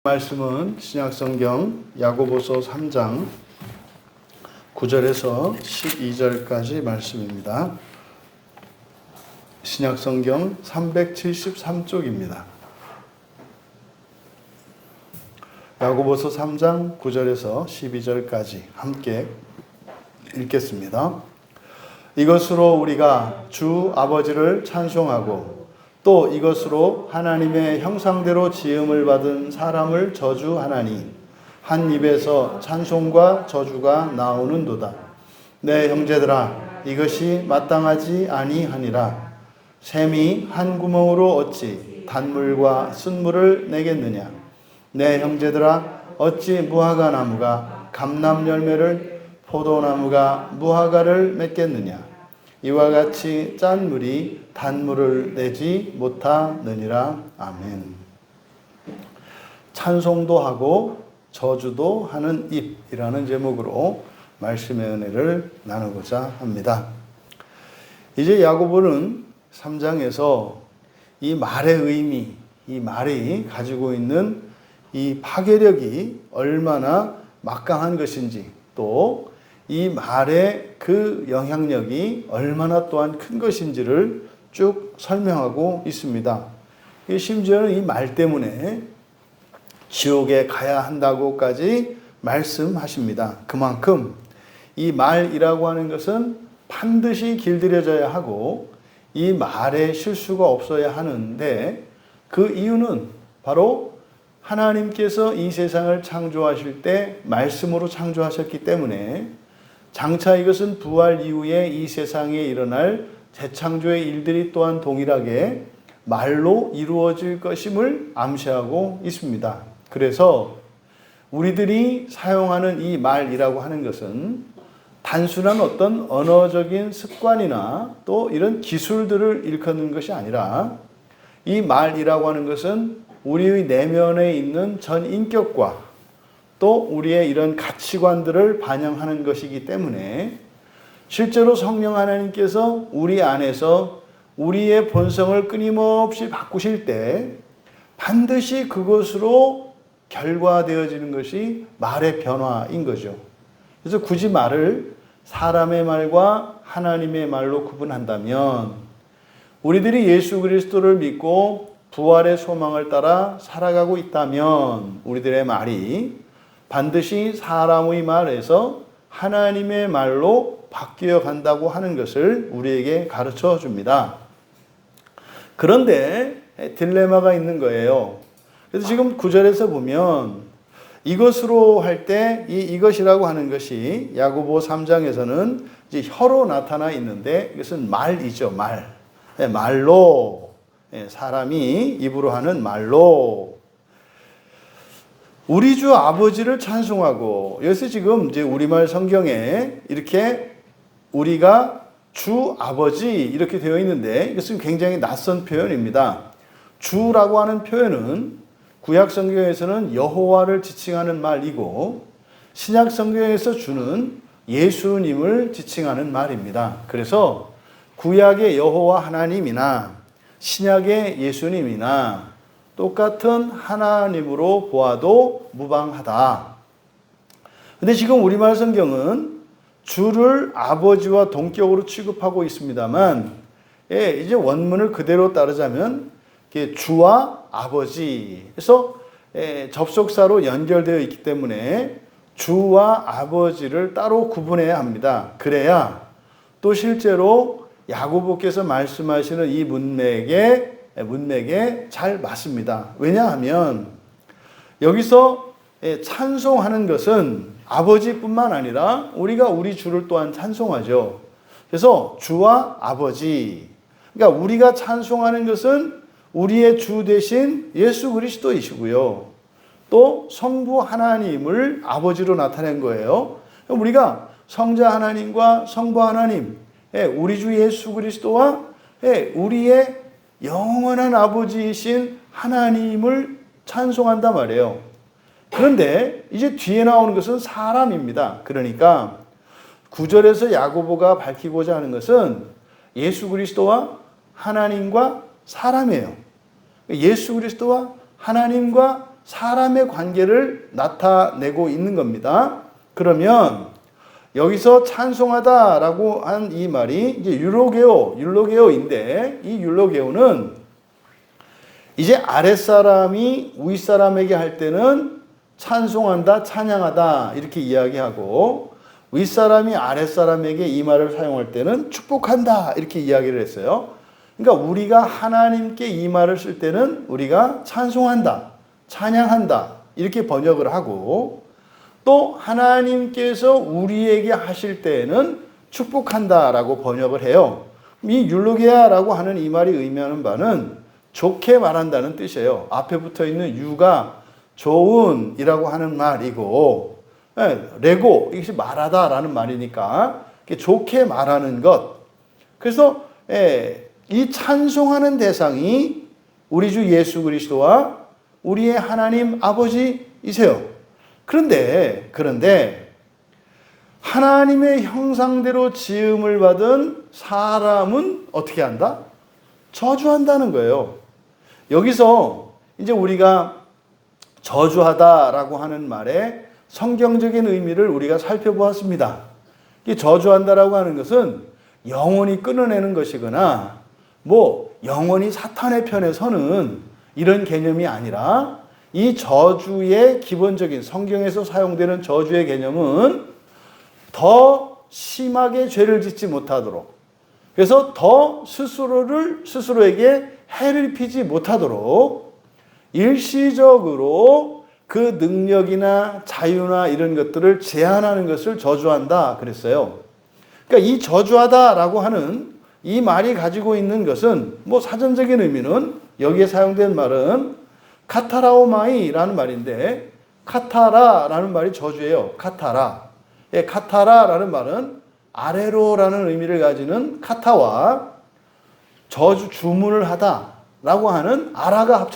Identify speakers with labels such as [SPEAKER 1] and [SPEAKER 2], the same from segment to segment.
[SPEAKER 1] 말씀은 신약성경 야고보서 3장 9절에서 12절까지 말씀입니다. 신약성경 373쪽입니다. 야고보서 3장 9절에서 12절까지 함께 읽겠습니다. 이것으로 우리가 주 아버지를 찬송하고 또 이것으로 하나님의 형상대로 지음을 받은 사람을 저주하나니 한 입에서 찬송과 저주가 나오는도다. 내 형제들아, 이것이 마땅하지 아니하니라. 샘이 한 구멍으로 어찌 단물과 쓴물을 내겠느냐. 내 형제들아, 어찌 무화과 나무가 감람 열매를, 포도나무가 무화과를 맺겠느냐. 이와 같이 짠 물이 단물을 내지 못하느니라. 아멘. 찬송도 하고 저주도 하는 입이라는 제목으로 말씀의 은혜를 나누고자 합니다. 이제 야고보는 3장에서 이 말의 의미, 이 말이 가지고 있는 이 파괴력이 얼마나 막강한 것인지, 또 이 말의 그 영향력이 얼마나 또한 큰 것인지를 쭉 설명하고 있습니다. 심지어는 이 말 때문에 지옥에 가야 한다고까지 말씀하십니다. 그만큼 이 말이라고 하는 것은 반드시 길들여져야 하고 이 말에 실수가 없어야 하는데, 그 이유는 바로 하나님께서 이 세상을 창조하실 때 말씀으로 창조하셨기 때문에 장차 이것은 부활 이후에 이 세상에 일어날 재창조의 일들이 또한 동일하게 말로 이루어질 것임을 암시하고 있습니다. 그래서 우리들이 사용하는 이 말이라고 하는 것은 단순한 어떤 언어적인 습관이나 또 이런 기술들을 일컫는 것이 아니라, 이 말이라고 하는 것은 우리의 내면에 있는 전 인격과 또 우리의 이런 가치관들을 반영하는 것이기 때문에 실제로 성령 하나님께서 우리 안에서 우리의 본성을 끊임없이 바꾸실 때 반드시 그것으로 결과되어지는 것이 말의 변화인 거죠. 그래서 굳이 말을 사람의 말과 하나님의 말로 구분한다면, 우리들이 예수 그리스도를 믿고 부활의 소망을 따라 살아가고 있다면 우리들의 말이 반드시 사람의 말에서 하나님의 말로 바뀌어 간다고 하는 것을 우리에게 가르쳐 줍니다. 그런데 딜레마가 있는 거예요. 그래서 지금 9절에서 보면 이것으로 할 때 이것이라고 하는 것이 야고보 3장에서는 이제 혀로 나타나 있는데, 이것은 말이죠. 말로, 사람이 입으로 하는 말로 우리 주 아버지를 찬송하고, 여기서 지금 이제 우리말 성경에 이렇게 우리가 주 아버지 이렇게 되어 있는데, 이것은 굉장히 낯선 표현입니다. 주라고 하는 표현은 구약 성경에서는 여호와를 지칭하는 말이고, 신약 성경에서 주는 예수님을 지칭하는 말입니다. 그래서 구약의 여호와 하나님이나 신약의 예수님이나 똑같은 하나님으로 보아도 무방하다. 근데 지금 우리말 성경은 주를 아버지와 동격으로 취급하고 있습니다만, 이제 원문을 그대로 따르자면 주와 아버지, 그래서 접속사로 연결되어 있기 때문에 주와 아버지를 따로 구분해야 합니다. 그래야 또 실제로 야고보께서 말씀하시는 이 문맥에 잘 맞습니다. 왜냐하면 여기서 찬송하는 것은 아버지뿐만 아니라 우리가 우리 주를 또한 찬송하죠. 그래서 주와 아버지, 그러니까 우리가 찬송하는 것은 우리의 주 대신 예수 그리스도이시고요, 또 성부 하나님을 아버지로 나타낸 거예요. 우리가 성자 하나님과 성부 하나님, 우리 주 예수 그리스도와 우리의 영원한 아버지이신 하나님을 찬송한단 말이에요. 그런데 이제 뒤에 나오는 것은 사람입니다. 그러니까 9절에서 야고보가 밝히고자 하는 것은 예수 그리스도와 하나님과 사람이에요. 예수 그리스도와 하나님과 사람의 관계를 나타내고 있는 겁니다. 그러면 여기서 찬송하다라고 한 이 말이 이제 율로게오인데, 이 율로게오는 이제 아랫사람이 윗사람에게 할 때는 찬송한다, 찬양하다 이렇게 이야기하고, 윗사람이 아랫사람에게 이 말을 사용할 때는 축복한다 이렇게 이야기를 했어요. 그러니까 우리가 하나님께 이 말을 쓸 때는 우리가 찬송한다, 찬양한다 이렇게 번역을 하고, 또 하나님께서 우리에게 하실 때에는 축복한다라고 번역을 해요. 이 율로게아라고 하는 이 말이 의미하는 바는 좋게 말한다는 뜻이에요. 앞에 붙어 있는 유가 좋은이라고 하는 말이고, 레고 이것이 말하다라는 말이니까 좋게 말하는 것. 그래서 이 찬송하는 대상이 우리 주 예수 그리스도와 우리의 하나님 아버지이세요. 그런데 하나님의 형상대로 지음을 받은 사람은 어떻게 한다? 저주한다는 거예요. 여기서 이제 우리가 저주하다라고 하는 말의 성경적인 의미를 우리가 살펴보았습니다. 이 저주한다라고 하는 것은 영원히 끊어내는 것이거나 영원히 사탄의 편에 서는 이런 개념이 아니라, 이 저주의 기본적인 성경에서 사용되는 저주의 개념은 더 심하게 죄를 짓지 못하도록, 그래서 더 스스로에게 해를 입히지 못하도록 일시적으로 그 능력이나 자유나 이런 것들을 제한하는 것을 저주한다 그랬어요. 그러니까 이 저주하다라고 하는 이 말이 가지고 있는 것은 사전적인 의미는, 여기에 사용된 말은 카타라오마이라는 말인데, 카타라라는 말이 저주예요. 카타라라는 말은 아래로라는 의미를 가지는 카타와 저주, 주문을 하다라고 하는 아라가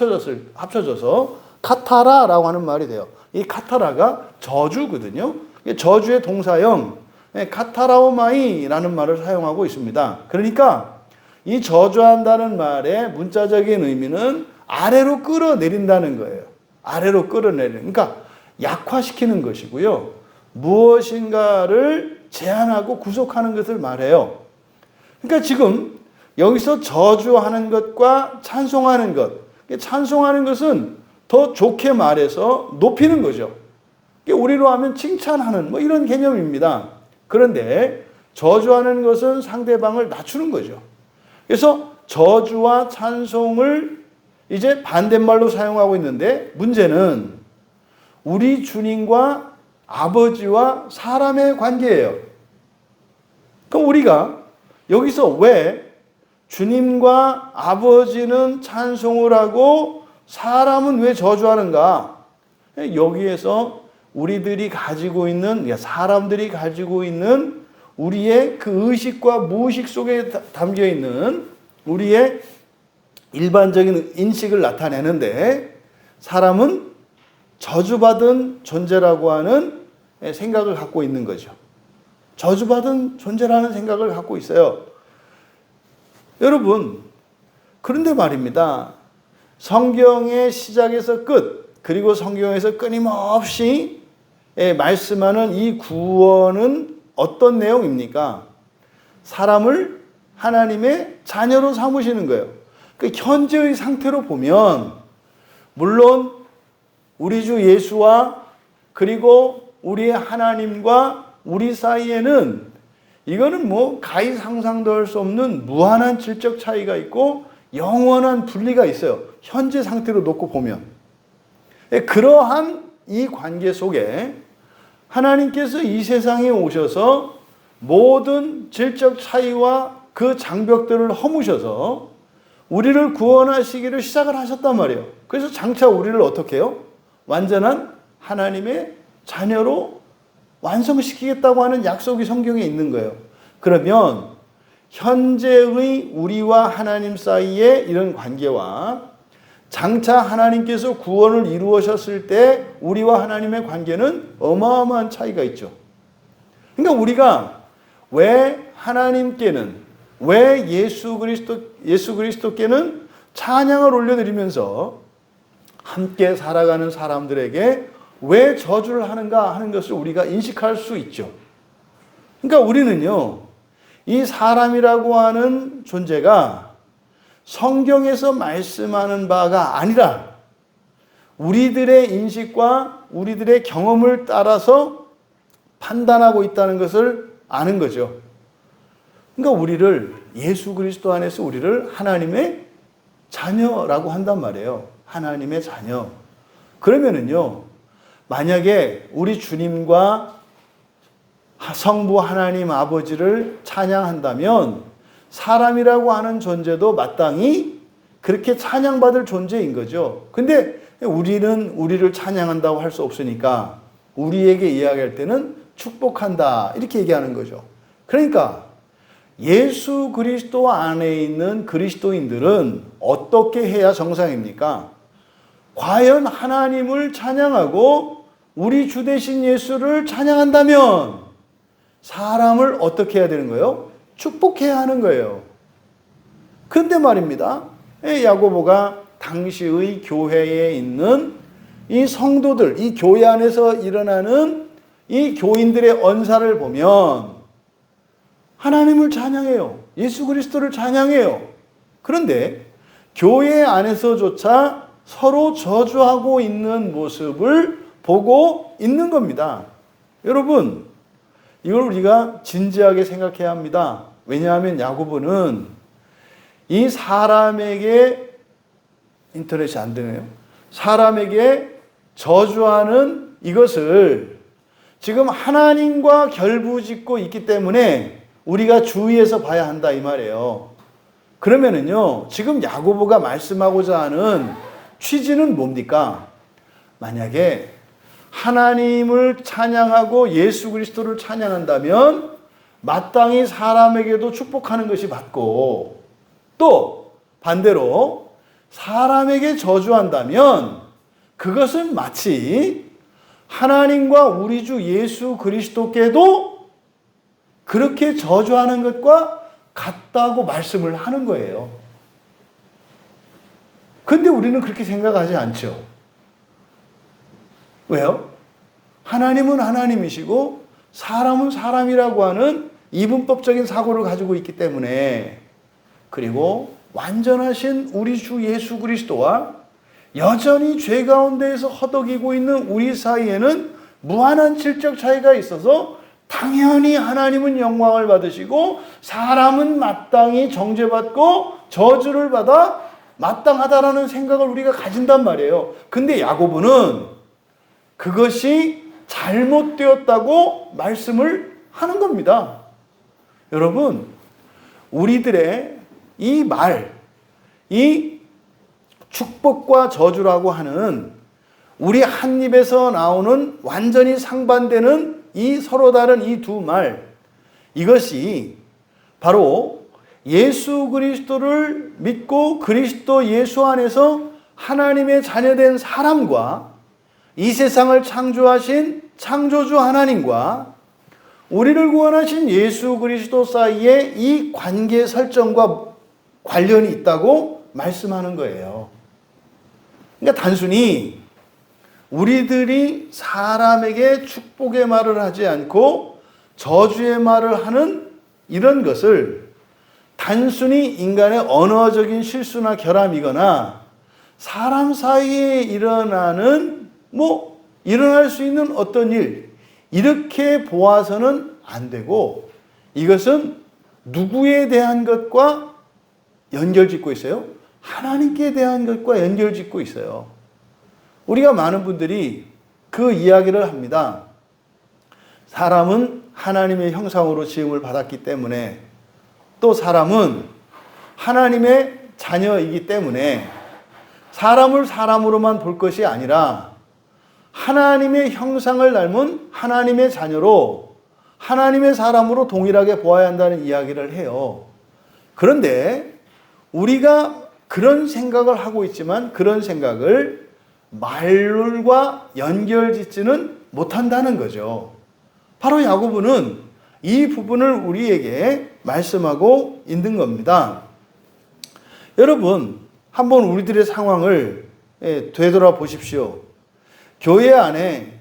[SPEAKER 1] 합쳐져서 카타라라고 하는 말이 돼요. 이 카타라가 저주거든요. 저주의 동사형 카타라오마이라는 말을 사용하고 있습니다. 그러니까 이 저주한다는 말의 문자적인 의미는 아래로 끌어내린다는 거예요. 아래로 끌어내리는, 그러니까 약화시키는 것이고요. 무엇인가를 제한하고 구속하는 것을 말해요. 그러니까 지금 여기서 저주하는 것과 찬송하는 것, 찬송하는 것은 더 좋게 말해서 높이는 거죠. 우리로 하면 칭찬하는 이런 개념입니다. 그런데 저주하는 것은 상대방을 낮추는 거죠. 그래서 저주와 찬송을 이제 반대말로 사용하고 있는데, 문제는 우리 주님과 아버지와 사람의 관계예요. 그럼 우리가 여기서 왜 주님과 아버지는 찬송을 하고 사람은 왜 저주하는가? 여기에서 우리들이 가지고 있는, 사람들이 가지고 있는 우리의 그 의식과 무의식 속에 담겨 있는 우리의 일반적인 인식을 나타내는데, 사람은 저주받은 존재라고 하는 생각을 갖고 있는 거죠. 저주받은 존재라는 생각을 갖고 있어요. 여러분, 그런데 말입니다. 성경의 시작에서 끝, 그리고 성경에서 끊임없이 말씀하는 이 구원은 어떤 내용입니까? 사람을 하나님의 자녀로 삼으시는 거예요. 그 현재의 상태로 보면, 물론 우리 주 예수와 그리고 우리의 하나님과 우리 사이에는 이거는 가히 상상도 할 수 없는 무한한 질적 차이가 있고 영원한 분리가 있어요. 현재 상태로 놓고 보면. 그러한 이 관계 속에 하나님께서 이 세상에 오셔서 모든 질적 차이와 그 장벽들을 허무셔서 우리를 구원하시기를 시작을 하셨단 말이에요. 그래서 장차 우리를 어떻게 해요? 완전한 하나님의 자녀로 완성시키겠다고 하는 약속이 성경에 있는 거예요. 그러면 현재의 우리와 하나님 사이의 이런 관계와 장차 하나님께서 구원을 이루셨을 때 우리와 하나님의 관계는 어마어마한 차이가 있죠. 그러니까 우리가 왜 하나님께는, 왜 예수 그리스도께는 찬양을 올려드리면서 함께 살아가는 사람들에게 왜 저주를 하는가 하는 것을 우리가 인식할 수 있죠. 그러니까 우리는요, 이 사람이라고 하는 존재가 성경에서 말씀하는 바가 아니라 우리들의 인식과 우리들의 경험을 따라서 판단하고 있다는 것을 아는 거죠. 그러니까 우리를 예수 그리스도 안에서 우리를 하나님의 자녀라고 한단 말이에요. 하나님의 자녀. 그러면은요, 만약에 우리 주님과 성부 하나님 아버지를 찬양한다면 사람이라고 하는 존재도 마땅히 그렇게 찬양받을 존재인 거죠. 근데 우리는 우리를 찬양한다고 할 수 없으니까 우리에게 이야기할 때는 축복한다 이렇게 얘기하는 거죠. 그러니까 예수 그리스도 안에 있는 그리스도인들은 어떻게 해야 정상입니까? 과연 하나님을 찬양하고 우리 주 되신 예수를 찬양한다면 사람을 어떻게 해야 되는 거예요? 축복해야 하는 거예요. 근데 말입니다. 야고보가 당시의 교회에 있는 이 성도들, 이 교회 안에서 일어나는 이 교인들의 언사를 보면 하나님을 찬양해요. 예수 그리스도를 찬양해요. 그런데 교회 안에서조차 서로 저주하고 있는 모습을 보고 있는 겁니다. 여러분, 이걸 우리가 진지하게 생각해야 합니다. 왜냐하면 야고보는 이 사람에게 인터넷이 안 되네요. 사람에게 저주하는 이것을 지금 하나님과 결부짓고 있기 때문에 우리가 주의해서 봐야 한다 이 말이에요. 그러면은요, 지금 야고보가 말씀하고자 하는 취지는 뭡니까? 만약에 하나님을 찬양하고 예수 그리스도를 찬양한다면 마땅히 사람에게도 축복하는 것이 맞고, 또 반대로 사람에게 저주한다면 그것은 마치 하나님과 우리 주 예수 그리스도께도 그렇게 저주하는 것과 같다고 말씀을 하는 거예요. 근데 우리는 그렇게 생각하지 않죠. 왜요? 하나님은 하나님이시고 사람은 사람이라고 하는 이분법적인 사고를 가지고 있기 때문에, 그리고 완전하신 우리 주 예수 그리스도와 여전히 죄 가운데에서 허덕이고 있는 우리 사이에는 무한한 질적 차이가 있어서 당연히 하나님은 영광을 받으시고 사람은 마땅히 정죄받고 저주를 받아 마땅하다라는 생각을 우리가 가진단 말이에요. 근데 야고보는 그것이 잘못되었다고 말씀을 하는 겁니다. 여러분, 우리들의 이 말, 이 축복과 저주라고 하는 우리 한 입에서 나오는 완전히 상반되는 이 서로 다른 이 두 말, 이것이 바로 예수 그리스도를 믿고 그리스도 예수 안에서 하나님의 자녀된 사람과 이 세상을 창조하신 창조주 하나님과 우리를 구원하신 예수 그리스도 사이에 이 관계 설정과 관련이 있다고 말씀하는 거예요. 그러니까 단순히 우리들이 사람에게 축복의 말을 하지 않고 저주의 말을 하는 이런 것을 단순히 인간의 언어적인 실수나 결함이거나 사람 사이에 일어나는 일어날 수 있는 어떤 일, 이렇게 보아서는 안 되고, 이것은 누구에 대한 것과 연결짓고 있어요? 하나님께 대한 것과 연결짓고 있어요. 우리가 많은 분들이 그 이야기를 합니다. 사람은 하나님의 형상으로 지음을 받았기 때문에, 또 사람은 하나님의 자녀이기 때문에 사람을 사람으로만 볼 것이 아니라 하나님의 형상을 닮은 하나님의 자녀로, 하나님의 사람으로 동일하게 보아야 한다는 이야기를 해요. 그런데 우리가 그런 생각을 하고 있지만 그런 생각을 말과 연결짓지는 못한다는 거죠. 바로 야고보는 이 부분을 우리에게 말씀하고 있는 겁니다. 여러분, 한번 우리들의 상황을 되돌아보십시오. 교회 안에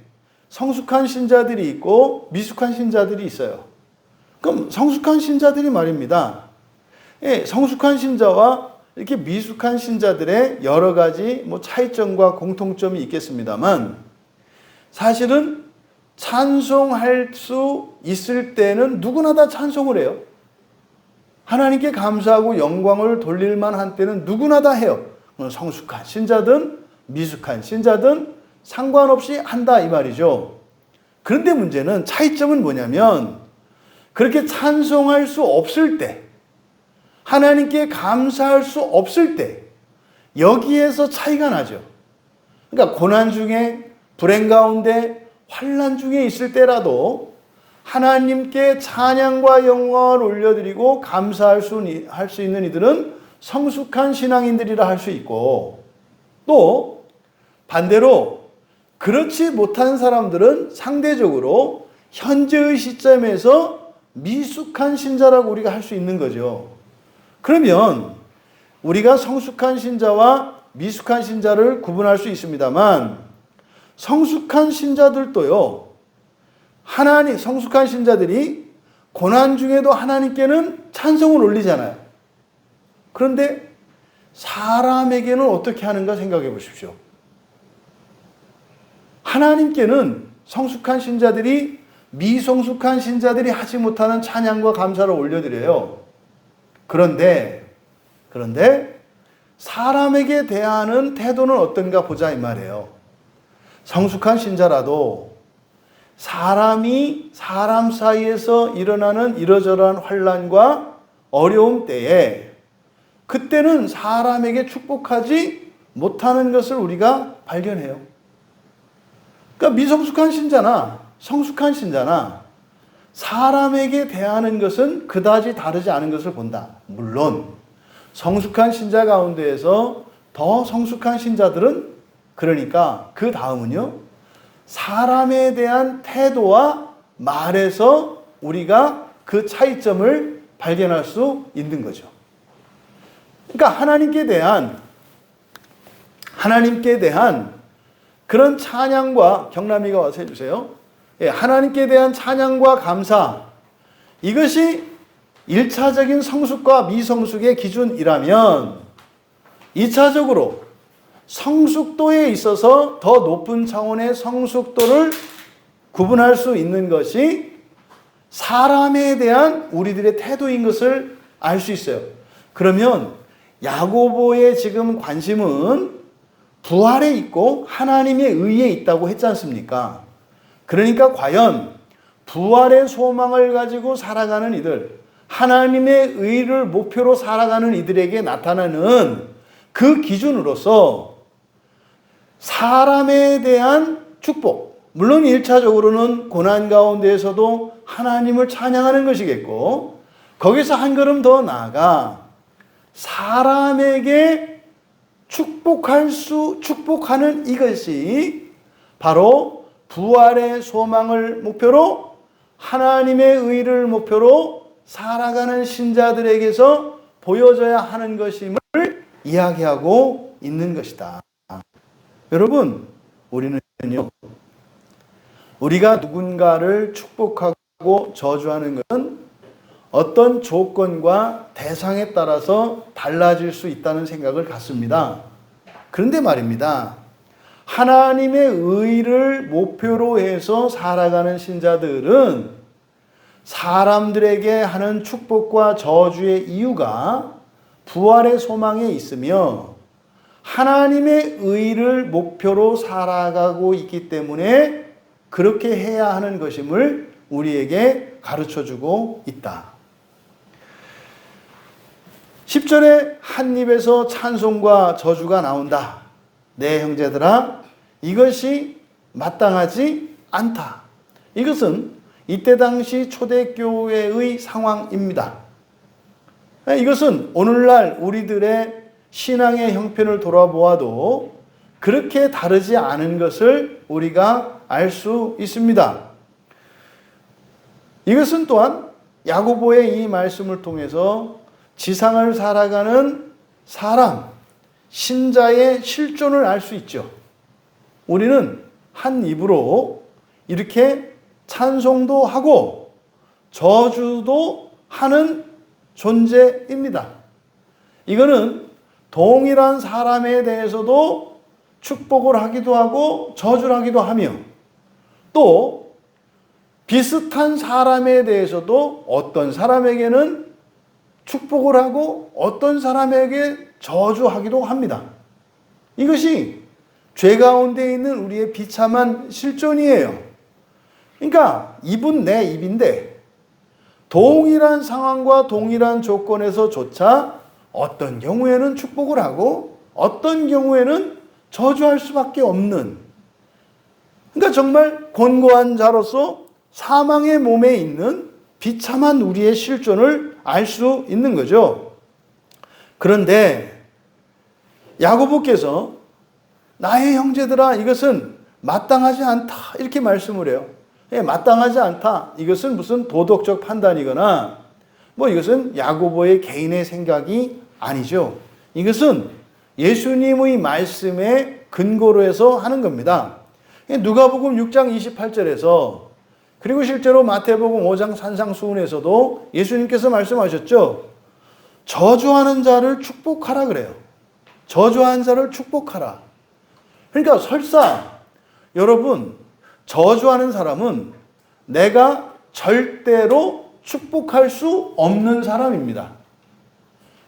[SPEAKER 1] 성숙한 신자들이 있고 미숙한 신자들이 있어요. 그럼 성숙한 신자들이 말입니다. 성숙한 신자와 이렇게 미숙한 신자들의 여러 가지 차이점과 공통점이 있겠습니다만, 사실은 찬송할 수 있을 때는 누구나 다 찬송을 해요. 하나님께 감사하고 영광을 돌릴 만한 때는 누구나 다 해요. 성숙한 신자든 미숙한 신자든 상관없이 한다 이 말이죠. 그런데 문제는, 차이점은 뭐냐면, 그렇게 찬송할 수 없을 때, 하나님께 감사할 수 없을 때, 여기에서 차이가 나죠. 그러니까 고난 중에, 불행 가운데, 환난 중에 있을 때라도 하나님께 찬양과 영광을 올려드리고 감사할 수 있는 이들은 성숙한 신앙인들이라 할 수 있고, 또 반대로 그렇지 못한 사람들은 상대적으로 현재의 시점에서 미숙한 신자라고 우리가 할 수 있는 거죠. 그러면 우리가 성숙한 신자와 미숙한 신자를 구분할 수 있습니다만, 성숙한 신자들도요, 성숙한 신자들이 고난 중에도 하나님께는 찬송을 올리잖아요. 그런데 사람에게는 어떻게 하는가 생각해 보십시오. 하나님께는 성숙한 신자들이 미성숙한 신자들이 하지 못하는 찬양과 감사를 올려드려요. 그런데 사람에게 대하는 태도는 어떤가 보자 이 말이에요. 성숙한 신자라도 사람이 사람 사이에서 일어나는 이러저러한 환난과 어려움 때에, 그때는 사람에게 축복하지 못하는 것을 우리가 발견해요. 그러니까 미성숙한 신자나 성숙한 신자나 사람에게 대하는 것은 그다지 다르지 않은 것을 본다. 물론 성숙한 신자 가운데에서 더 성숙한 신자들은, 그러니까 그 다음은요, 사람에 대한 태도와 말에서 우리가 그 차이점을 발견할 수 있는 거죠. 그러니까 하나님께 대한 그런 찬양과, 경남이가 와서 해주세요. 하나님께 대한 찬양과 감사, 이것이 1차적인 성숙과 미성숙의 기준이라면, 2차적으로 성숙도에 있어서 더 높은 차원의 성숙도를 구분할 수 있는 것이 사람에 대한 우리들의 태도인 것을 알 수 있어요. 그러면 야고보의 지금 관심은 부활에 있고 하나님의 의에 있다고 했지 않습니까? 그러니까 과연 부활의 소망을 가지고 살아가는 이들, 하나님의 의를 목표로 살아가는 이들에게 나타나는 그 기준으로서 사람에 대한 축복, 물론 1차적으로는 고난 가운데에서도 하나님을 찬양하는 것이겠고, 거기서 한 걸음 더 나아가 사람에게 축복하는 이것이 바로 부활의 소망을 목표로 하나님의 의를 목표로 살아가는 신자들에게서 보여져야 하는 것임을 이야기하고 있는 것이다. 여러분, 우리가 누군가를 축복하고 저주하는 것은 어떤 조건과 대상에 따라서 달라질 수 있다는 생각을 갖습니다. 그런데 말입니다, 하나님의 의를 목표로 해서 살아가는 신자들은 사람들에게 하는 축복과 저주의 이유가 부활의 소망에 있으며 하나님의 의를 목표로 살아가고 있기 때문에 그렇게 해야 하는 것임을 우리에게 가르쳐주고 있다. 10절에 한 입에서 찬송과 저주가 나온다. 네, 형제들아, 이것이 마땅하지 않다. 이것은 이때 당시 초대교회의 상황입니다. 이것은 오늘날 우리들의 신앙의 형편을 돌아보아도 그렇게 다르지 않은 것을 우리가 알 수 있습니다. 이것은 또한 야고보의 이 말씀을 통해서 지상을 살아가는 사람, 신자의 실존을 알 수 있죠. 우리는 한 입으로 이렇게 찬송도 하고 저주도 하는 존재입니다. 이거는 동일한 사람에 대해서도 축복을 하기도 하고 저주를 하기도 하며, 또 비슷한 사람에 대해서도 어떤 사람에게는 축복을 하고 어떤 사람에게 저주하기도 합니다. 이것이 죄 가운데 있는 우리의 비참한 실존이에요. 그러니까 입은 내 입인데 동일한 상황과 동일한 조건에서조차 어떤 경우에는 축복을 하고 어떤 경우에는 저주할 수밖에 없는, 그러니까 정말 곤고한 자로서 사망의 몸에 있는 비참한 우리의 실존을 알 수 있는 거죠. 그런데 야고보께서 나의 형제들아 이것은 마땅하지 않다 이렇게 말씀을 해요. 마땅하지 않다, 이것은 무슨 도덕적 판단이거나 이것은 야고보의 개인의 생각이 아니죠. 이것은 예수님의 말씀에 근거로 해서 하는 겁니다. 누가복음 6장 28절에서, 그리고 실제로 마태복음 5장 산상수훈에서도 예수님께서 말씀하셨죠. 저주하는 자를 축복하라 그래요. 저주하는 자를 축복하라. 그러니까 설사 여러분, 저주하는 사람은 내가 절대로 축복할 수 없는 사람입니다.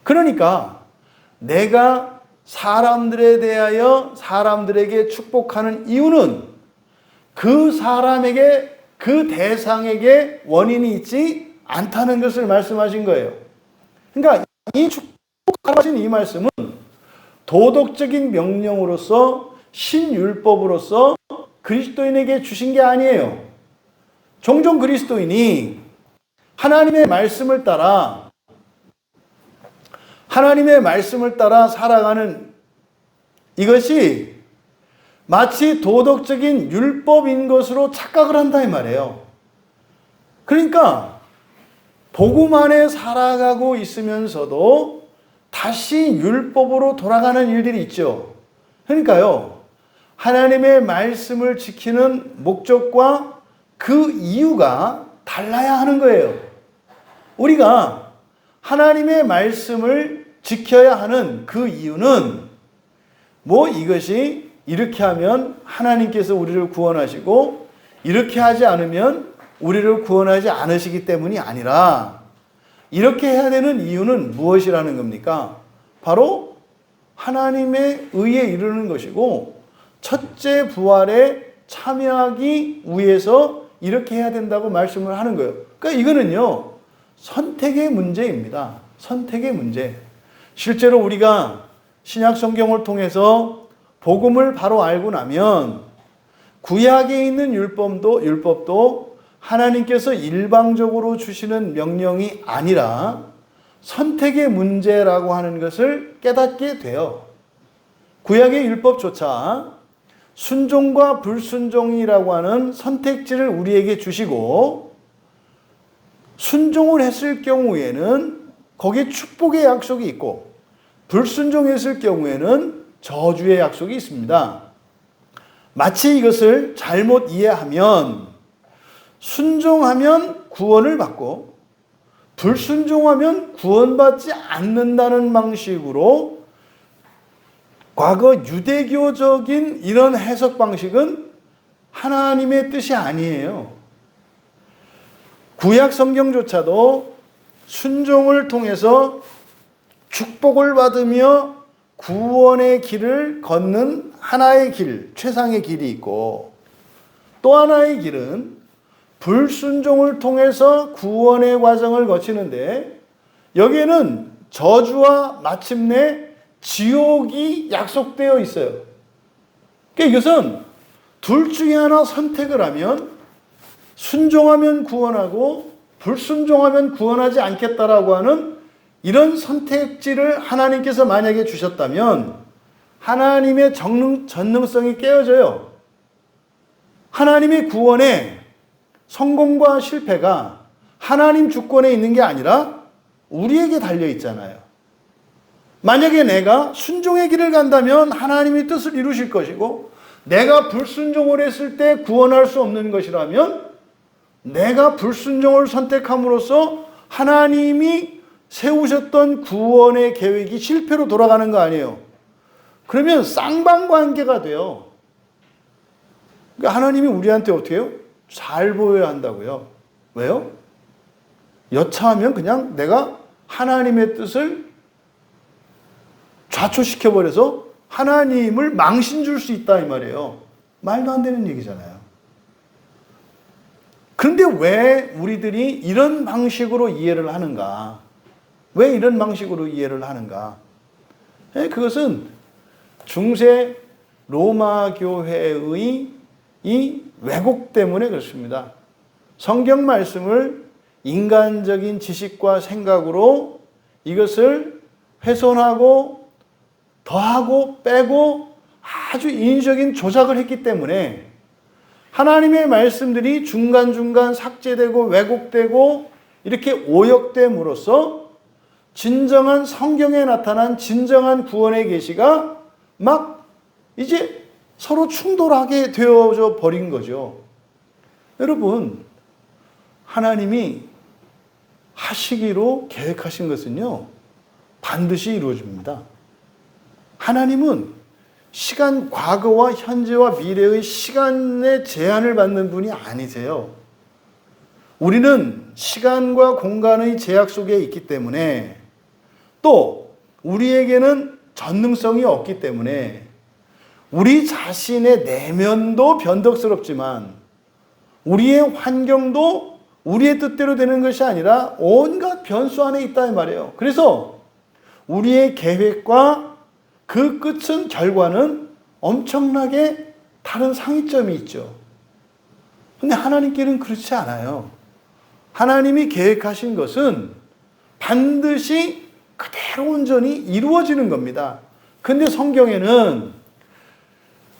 [SPEAKER 1] 그러니까 내가 사람들에 대하여 사람들에게 축복하는 이유는 그 사람에게, 그 대상에게 원인이 있지 않다는 것을 말씀하신 거예요. 그러니까 이 축복하신 이 말씀은 도덕적인 명령으로서, 신율법으로서 그리스도인에게 주신 게 아니에요. 종종 그리스도인이 하나님의 말씀을 따라 살아가는 이것이 마치 도덕적인 율법인 것으로 착각을 한다 이 말이에요. 그러니까 복음 안에 살아가고 있으면서도 다시 율법으로 돌아가는 일들이 있죠. 그러니까요, 하나님의 말씀을 지키는 목적과 그 이유가 달라야 하는 거예요. 우리가 하나님의 말씀을 지켜야 하는 그 이유는 이것이 이렇게 하면 하나님께서 우리를 구원하시고 이렇게 하지 않으면 우리를 구원하지 않으시기 때문이 아니라, 이렇게 해야 되는 이유는 무엇이라는 겁니까? 바로 하나님의 의에 이르는 것이고 첫째 부활에 참여하기 위해서 이렇게 해야 된다고 말씀을 하는 거예요. 그러니까 이거는요, 선택의 문제입니다. 선택의 문제. 실제로 우리가 신약 성경을 통해서 복음을 바로 알고 나면 구약에 있는 율법도 하나님께서 일방적으로 주시는 명령이 아니라 선택의 문제라고 하는 것을 깨닫게 돼요. 구약의 율법조차 순종과 불순종이라고 하는 선택지를 우리에게 주시고, 순종을 했을 경우에는 거기에 축복의 약속이 있고, 불순종했을 경우에는 저주의 약속이 있습니다. 마치 이것을 잘못 이해하면 순종하면 구원을 받고 불순종하면 구원받지 않는다는 방식으로, 과거 유대교적인 이런 해석 방식은 하나님의 뜻이 아니에요. 구약 성경조차도 순종을 통해서 축복을 받으며 구원의 길을 걷는 하나의 길, 최상의 길이 있고, 또 하나의 길은 불순종을 통해서 구원의 과정을 거치는데, 여기에는 저주와 마침내 지옥이 약속되어 있어요. 그러니까 이것은 둘 중에 하나 선택을 하면 순종하면 구원하고 불순종하면 구원하지 않겠다라고 하는 이런 선택지를 하나님께서 만약에 주셨다면 하나님의 전능성이 깨어져요. 하나님의 구원의 성공과 실패가 하나님 주권에 있는 게 아니라 우리에게 달려 있잖아요. 만약에 내가 순종의 길을 간다면 하나님의 뜻을 이루실 것이고, 내가 불순종을 했을 때 구원할 수 없는 것이라면 내가 불순종을 선택함으로써 하나님이 세우셨던 구원의 계획이 실패로 돌아가는 거 아니에요. 그러면 쌍방관계가 돼요. 그러니까 하나님이 우리한테 어떻게 해요? 잘 보여야 한다고요. 왜요? 여차하면 그냥 내가 하나님의 뜻을 좌초시켜버려서 하나님을 망신 줄 수 있다 이 말이에요. 말도 안 되는 얘기잖아요. 그런데 왜 우리들이 이런 방식으로 이해를 하는가? 왜 이런 방식으로 이해를 하는가? 그것은 중세 로마 교회의 이 왜곡 때문에 그렇습니다. 성경 말씀을 인간적인 지식과 생각으로 이것을 훼손하고 더하고 빼고 아주 인위적인 조작을 했기 때문에 하나님의 말씀들이 중간중간 삭제되고 왜곡되고 이렇게 오역됨으로써 진정한 성경에 나타난 진정한 구원의 계시가 막 이제 서로 충돌하게 되어져 버린 거죠. 여러분, 하나님이 하시기로 계획하신 것은요, 반드시 이루어집니다. 하나님은 시간, 과거와 현재와 미래의 시간의 제한을 받는 분이 아니세요. 우리는 시간과 공간의 제약 속에 있기 때문에, 또 우리에게는 전능성이 없기 때문에 우리 자신의 내면도 변덕스럽지만 우리의 환경도 우리의 뜻대로 되는 것이 아니라 온갖 변수 안에 있다 이 말이에요. 그래서 우리의 계획과 그 끝은, 결과는 엄청나게 다른 상이점이 있죠. 근데 하나님께는 그렇지 않아요. 하나님이 계획하신 것은 반드시 그대로 온전히 이루어지는 겁니다. 근데 성경에는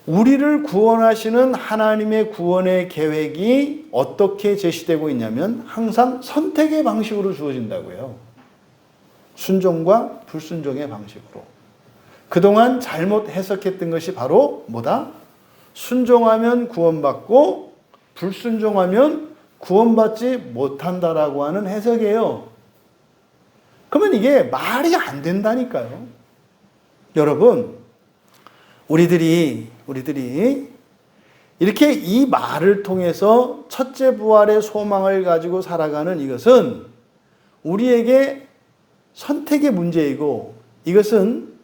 [SPEAKER 1] 우리를 구원하시는 하나님의 구원의 계획이 어떻게 제시되고 있냐면 항상 선택의 방식으로 주어진다고요. 순종과 불순종의 방식으로. 그동안 잘못 해석했던 것이 바로 뭐다? 순종하면 구원받고 불순종하면 구원받지 못한다라고 하는 해석이에요. 그러면 이게 말이 안 된다니까요. 여러분, 우리들이 이렇게 이 말을 통해서 첫째 부활의 소망을 가지고 살아가는 이것은 우리에게 선택의 문제이고, 이것은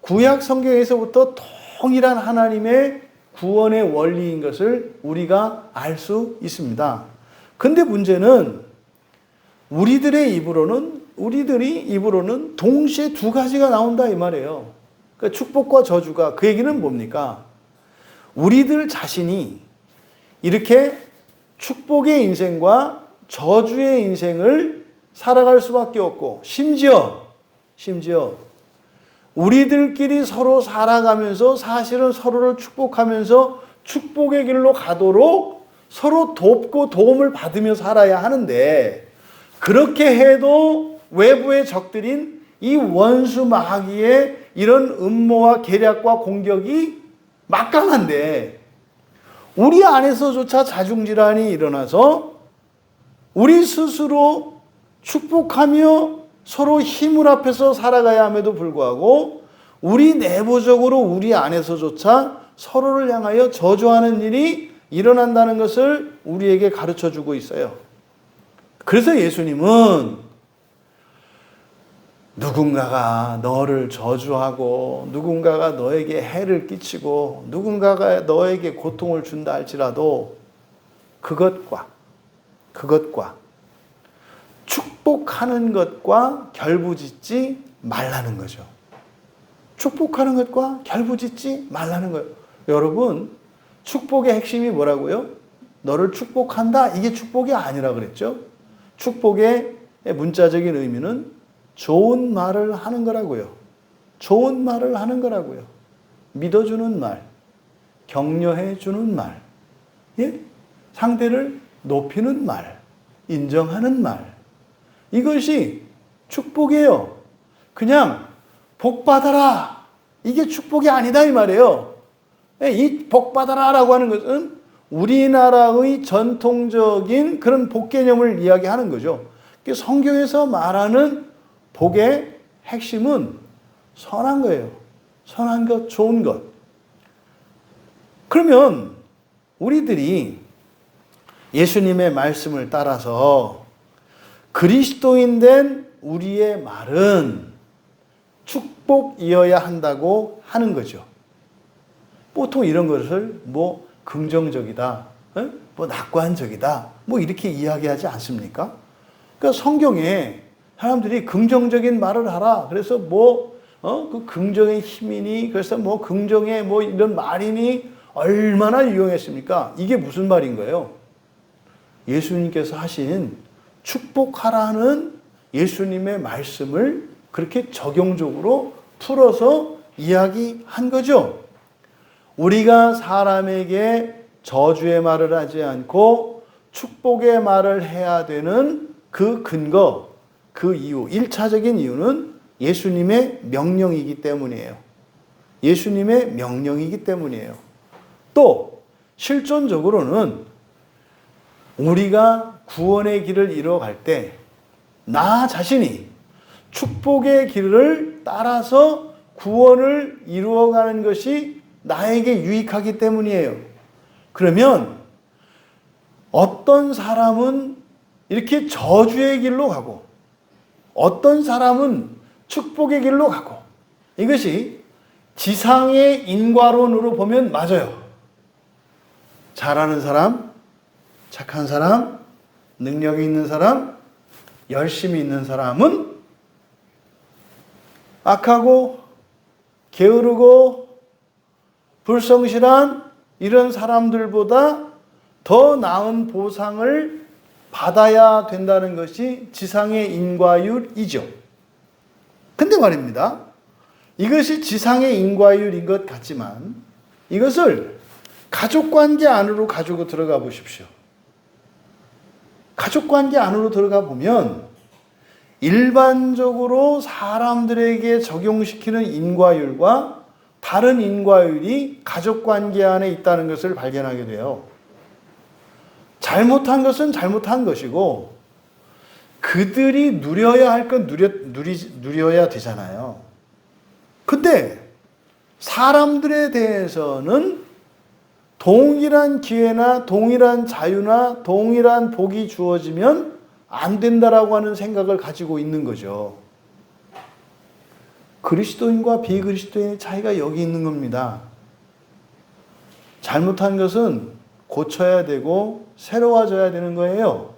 [SPEAKER 1] 구약 성경에서부터 동일한 하나님의 구원의 원리인 것을 우리가 알 수 있습니다. 근데 문제는 우리들이 입으로는 동시에 두 가지가 나온다 이 말이에요. 그러니까 축복과 저주가, 그 얘기는 뭡니까? 우리들 자신이 이렇게 축복의 인생과 저주의 인생을 살아갈 수밖에 없고, 심지어 우리들끼리 서로 살아가면서 사실은 서로를 축복하면서 축복의 길로 가도록 서로 돕고 도움을 받으며 살아야 하는데, 그렇게 해도 외부의 적들인 이 원수 마귀의 이런 음모와 계략과 공격이 막강한데, 우리 안에서조차 자중질환이 일어나서 우리 스스로 축복하며 서로 힘을 합해서 살아가야 함에도 불구하고 우리 내부적으로 우리 안에서조차 서로를 향하여 저주하는 일이 일어난다는 것을 우리에게 가르쳐주고 있어요. 그래서 예수님은 누군가가 너를 저주하고 누군가가 너에게 해를 끼치고 누군가가 너에게 고통을 준다 할지라도 그것과 축복하는 것과 결부짓지 말라는 거죠. 축복하는 것과 결부짓지 말라는 거예요. 여러분, 축복의 핵심이 뭐라고요? 너를 축복한다, 이게 축복이 아니라 그랬죠. 축복의 문자적인 의미는 좋은 말을 하는 거라고요. 좋은 말을 하는 거라고요. 믿어주는 말, 격려해주는 말, 상대를 높이는 말, 인정하는 말, 이것이 축복이에요. 그냥 복 받아라. 이게 축복이 아니다 이 말이에요. 이 복 받아라라고 하는 것은 우리나라의 전통적인 그런 복 개념을 이야기하는 거죠. 성경에서 말하는 복의 핵심은 선한 거예요. 선한 것, 좋은 것. 그러면 우리들이 예수님의 말씀을 따라서 그리스도인 된 우리의 말은 축복이어야 한다고 하는 거죠. 보통 이런 것을 뭐 긍정적이다, 뭐 낙관적이다, 뭐 이렇게 이야기하지 않습니까? 그러니까 성경에 사람들이 긍정적인 말을 하라. 그래서 그 긍정의 힘이니, 그래서 뭐 긍정의 뭐 이런 말이니 얼마나 유용했습니까? 이게 무슨 말인 거예요? 예수님께서 하신 축복하라는 예수님의 말씀을 그렇게 적용적으로 풀어서 이야기한 거죠. 우리가 사람에게 저주의 말을 하지 않고 축복의 말을 해야 되는 그 근거, 그 이유, 1차적인 이유는 예수님의 명령이기 때문이에요. 예수님의 명령이기 때문이에요. 또 실존적으로는 우리가 구원의 길을 이루어갈 때 나 자신이 축복의 길을 따라서 구원을 이루어가는 것이 나에게 유익하기 때문이에요. 그러면 어떤 사람은 이렇게 저주의 길로 가고 어떤 사람은 축복의 길로 가고 이것이 지상의 인과론으로 보면 맞아요. 잘하는 사람, 착한 사람, 능력이 있는 사람, 열심히 있는 사람은 악하고 게으르고 불성실한 이런 사람들보다 더 나은 보상을 받아야 된다는 것이 지상의 인과율이죠. 근데 말입니다. 이것이 지상의 인과율인 것 같지만 이것을 가족관계 안으로 가지고 들어가 보십시오. 가족관계 안으로 들어가 보면 일반적으로 사람들에게 적용시키는 인과율과 다른 인과율이 가족관계 안에 있다는 것을 발견하게 돼요. 잘못한 것은 잘못한 것이고 그들이 누려야 할 건 누려야 되잖아요. 근데 사람들에 대해서는 동일한 기회나 동일한 자유나 동일한 복이 주어지면 안 된다라고 하는 생각을 가지고 있는 거죠. 그리스도인과 비그리스도인의 차이가 여기 있는 겁니다. 잘못한 것은 고쳐야 되고 새로워져야 되는 거예요.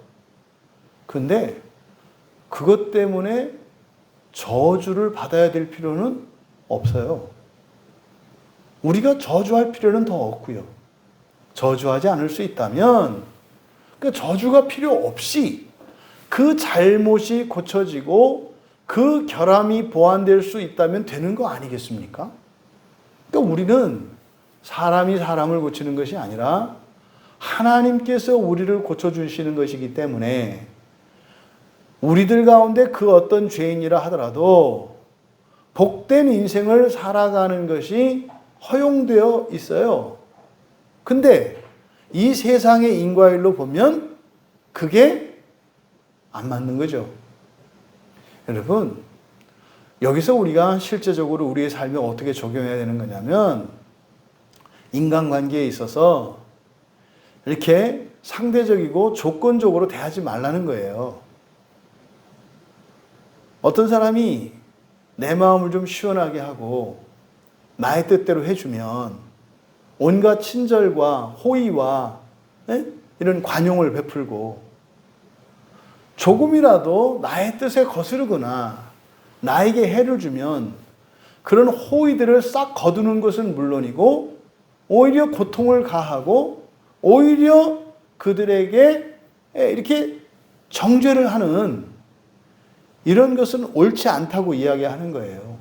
[SPEAKER 1] 근데 그것 때문에 저주를 받아야 될 필요는 없어요. 우리가 저주할 필요는 더 없고요. 저주하지 않을 수 있다면 그 저주가 필요 없이 그 잘못이 고쳐지고 그 결함이 보완될 수 있다면 되는 거 아니겠습니까? 그러니까 우리는 사람이 사람을 고치는 것이 아니라 하나님께서 우리를 고쳐주시는 것이기 때문에 우리들 가운데 그 어떤 죄인이라 하더라도 복된 인생을 살아가는 것이 허용되어 있어요. 근데 이 세상의 인과율로 보면 그게 안 맞는 거죠. 여러분, 여기서 우리가 실제적으로 우리의 삶에 어떻게 적용해야 되는 거냐면 인간관계에 있어서 이렇게 상대적이고 조건적으로 대하지 말라는 거예요. 어떤 사람이 내 마음을 좀 시원하게 하고 나의 뜻대로 해주면 온갖 친절과 호의와 이런 관용을 베풀고 조금이라도 나의 뜻에 거스르거나 나에게 해를 주면 그런 호의들을 싹 거두는 것은 물론이고 오히려 고통을 가하고 오히려 그들에게 이렇게 정죄를 하는 이런 것은 옳지 않다고 이야기하는 거예요.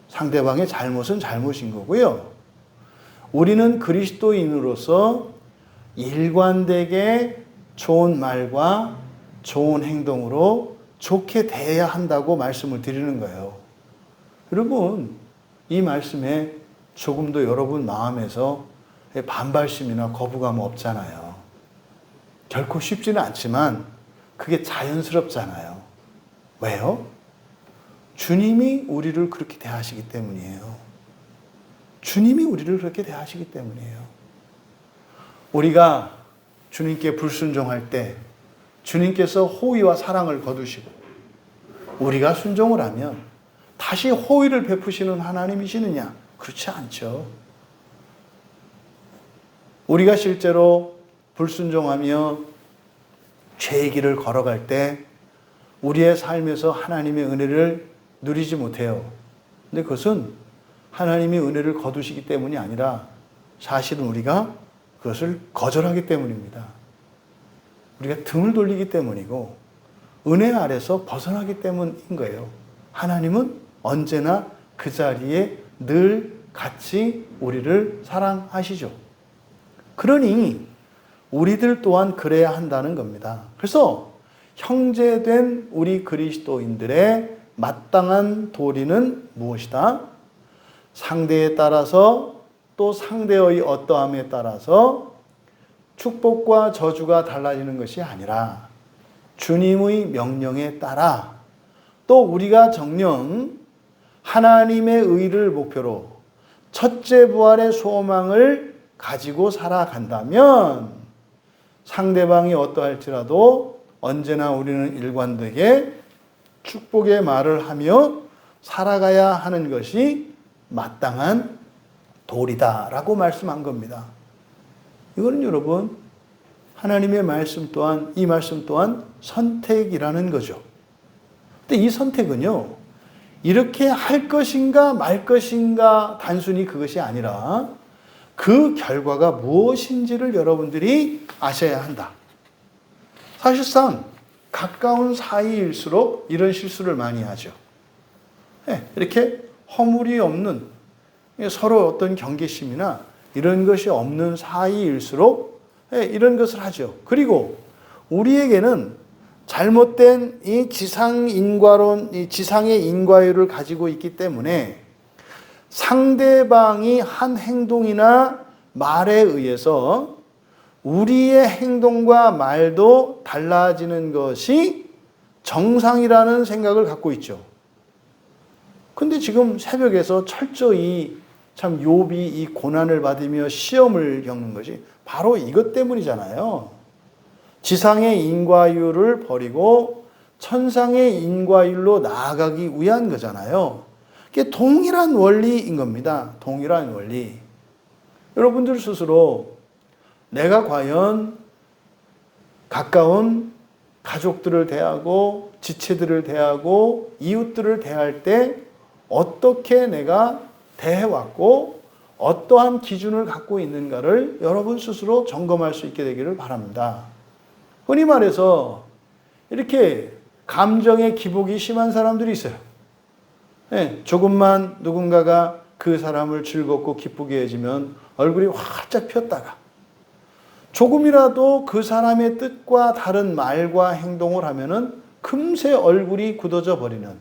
[SPEAKER 1] 상대방의 잘못은 잘못인 거고요. 우리는 그리스도인으로서 일관되게 좋은 말과 좋은 행동으로 좋게 대해야 한다고 말씀을 드리는 거예요. 여러분, 이 말씀에 조금도 여러분 마음에서 반발심이나 거부감 없잖아요. 결코 쉽지는 않지만 그게 자연스럽잖아요. 왜요? 주님이 우리를 그렇게 대하시기 때문이에요. 주님이 우리를 그렇게 대하시기 때문이에요. 우리가 주님께 불순종할 때 주님께서 호의와 사랑을 거두시고 우리가 순종을 하면 다시 호의를 베푸시는 하나님이시느냐? 그렇지 않죠. 우리가 실제로 불순종하며 죄의 길을 걸어갈 때 우리의 삶에서 하나님의 은혜를 누리지 못해요. 근데 그것은 하나님이 은혜를 거두시기 때문이 아니라 사실은 우리가 그것을 거절하기 때문입니다. 우리가 등을 돌리기 때문이고 은혜 아래서 벗어나기 때문인 거예요. 하나님은 언제나 그 자리에 늘 같이 우리를 사랑하시죠. 그러니 우리들 또한 그래야 한다는 겁니다. 그래서 형제된 우리 그리스도인들의 마땅한 도리는 무엇이다? 상대에 따라서 또 상대의 어떠함에 따라서 축복과 저주가 달라지는 것이 아니라 주님의 명령에 따라 또 우리가 정녕 하나님의 의를 목표로 첫째 부활의 소망을 가지고 살아간다면 상대방이 어떠할지라도 언제나 우리는 일관되게 축복의 말을 하며 살아가야 하는 것이 마땅한 도리다라고 말씀한 겁니다. 이거는 여러분 하나님의 말씀 또한 이 말씀 또한 선택이라는 거죠. 근데 이 선택은요 이렇게 할 것인가 말 것인가 단순히 그것이 아니라 그 결과가 무엇인지를 여러분들이 아셔야 한다. 사실상 가까운 사이일수록 이런 실수를 많이 하죠. 이렇게 허물이 없는 서로 어떤 경계심이나 이런 것이 없는 사이일수록 이런 것을 하죠. 그리고 우리에게는 잘못된 이 지상인과론, 이 지상의 인과율을 가지고 있기 때문에 상대방이 한 행동이나 말에 의해서 우리의 행동과 말도 달라지는 것이 정상이라는 생각을 갖고 있죠. 근데 지금 새벽에서 철저히 참 욥이 이 고난을 받으며 시험을 겪는 것이 바로 이것 때문이잖아요. 지상의 인과율을 버리고 천상의 인과율로 나아가기 위한 거잖아요. 이게 동일한 원리인 겁니다. 동일한 원리. 여러분들 스스로 내가 과연 가까운 가족들을 대하고 지체들을 대하고 이웃들을 대할 때 어떻게 내가 대해왔고 어떠한 기준을 갖고 있는가를 여러분 스스로 점검할 수 있게 되기를 바랍니다. 흔히 말해서 이렇게 감정의 기복이 심한 사람들이 있어요. 조금만 누군가가 그 사람을 즐겁고 기쁘게 해주면 얼굴이 활짝 폈다가 조금이라도 그 사람의 뜻과 다른 말과 행동을 하면은 금세 얼굴이 굳어져 버리는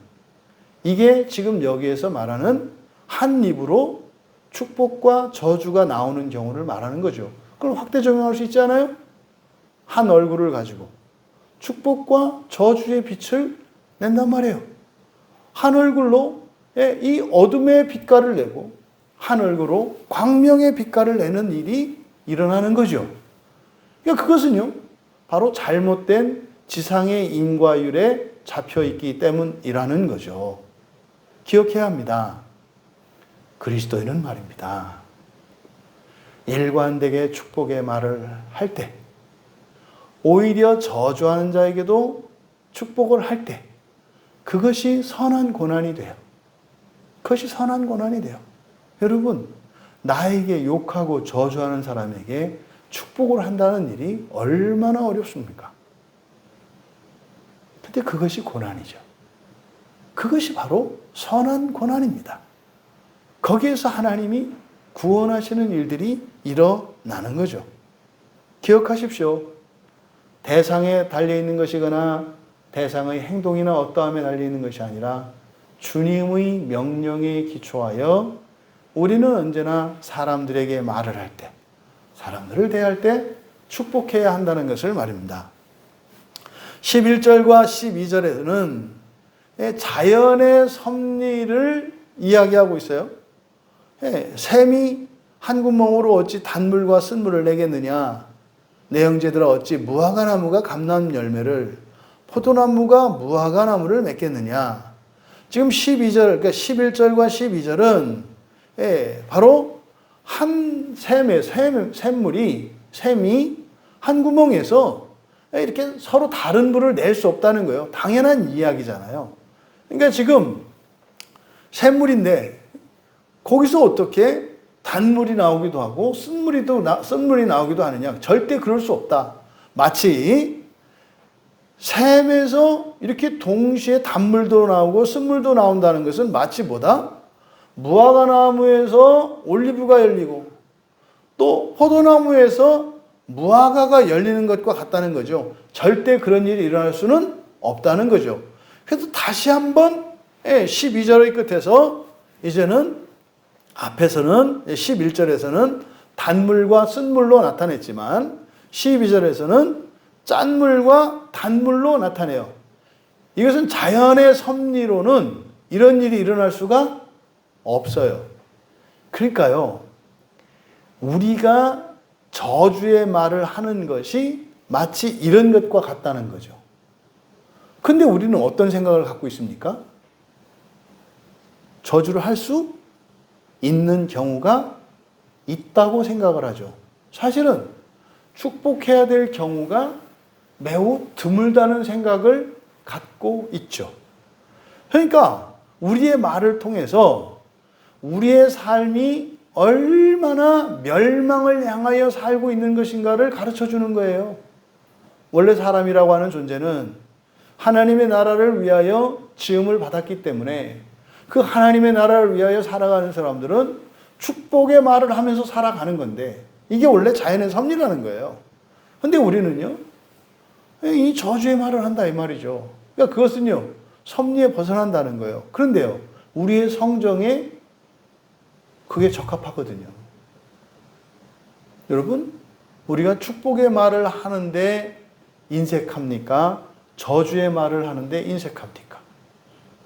[SPEAKER 1] 이게 지금 여기에서 말하는 한 입으로 축복과 저주가 나오는 경우를 말하는 거죠. 그걸 확대 적용할 수 있지 않아요? 한 얼굴을 가지고 축복과 저주의 빛을 낸단 말이에요. 한 얼굴로 이 어둠의 빛깔을 내고 한 얼굴로 광명의 빛깔을 내는 일이 일어나는 거죠. 그러니까 그것은요, 바로 잘못된 지상의 인과율에 잡혀있기 때문이라는 거죠. 기억해야 합니다. 그리스도인은 말입니다. 일관되게 축복의 말을 할 때, 오히려 저주하는 자에게도 축복을 할 때, 그것이 선한 고난이 돼요. 그것이 선한 고난이 돼요. 여러분, 나에게 욕하고 저주하는 사람에게 축복을 한다는 일이 얼마나 어렵습니까? 근데 그것이 고난이죠. 그것이 바로 선한 고난입니다. 거기에서 하나님이 구원하시는 일들이 일어나는 거죠. 기억하십시오. 대상에 달려있는 것이거나 대상의 행동이나 어떠함에 달려있는 것이 아니라 주님의 명령에 기초하여 우리는 언제나 사람들에게 말을 할 때, 사람들을 대할 때 축복해야 한다는 것을 말입니다. 11절과 12절에서는 자연의 섭리를 이야기하고 있어요. 샘이 한 구멍으로 어찌 단물과 쓴물을 내겠느냐. 내 형제들아 어찌 무화과나무가 감람 열매를, 포도나무가 무화과나무를 맺겠느냐. 지금 12절, 그러니까 11절과 12절은 바로 한 샘이 한 구멍에서 이렇게 서로 다른 물을 낼 수 없다는 거예요. 당연한 이야기잖아요. 그러니까 지금 샘물인데 거기서 어떻게 단물이 나오기도 하고 쓴물이 나오기도 하느냐. 절대 그럴 수 없다. 마치 샘에서 이렇게 동시에 단물도 나오고 쓴물도 나온다는 것은 마치 뭐다? 무화과나무에서 올리브가 열리고 또 포도나무에서 무화과가 열리는 것과 같다는 거죠. 절대 그런 일이 일어날 수는 없다는 거죠. 그래서 다시 한번 12절의 끝에서 이제는 앞에서는 11절에서는 단물과 쓴물로 나타냈지만 12절에서는 짠물과 단물로 나타내요. 이것은 자연의 섭리로는 이런 일이 일어날 수가 없어요. 그러니까요, 우리가 저주의 말을 하는 것이 마치 이런 것과 같다는 거죠. 근데 우리는 어떤 생각을 갖고 있습니까? 저주를 할 수 있는 경우가 있다고 생각을 하죠. 사실은 축복해야 될 경우가 매우 드물다는 생각을 갖고 있죠. 그러니까 우리의 말을 통해서 우리의 삶이 얼마나 멸망을 향하여 살고 있는 것인가를 가르쳐 주는 거예요. 원래 사람이라고 하는 존재는 하나님의 나라를 위하여 지음을 받았기 때문에 그 하나님의 나라를 위하여 살아가는 사람들은 축복의 말을 하면서 살아가는 건데 이게 원래 자연의 섭리라는 거예요. 근데 우리는요, 이 저주의 말을 한다 이 말이죠. 그러니까 그것은요, 섭리에 벗어난다는 거예요. 그런데요, 우리의 성정에 그게 적합하거든요. 여러분, 우리가 축복의 말을 하는데 인색합니까? 저주의 말을 하는데 인색합니까?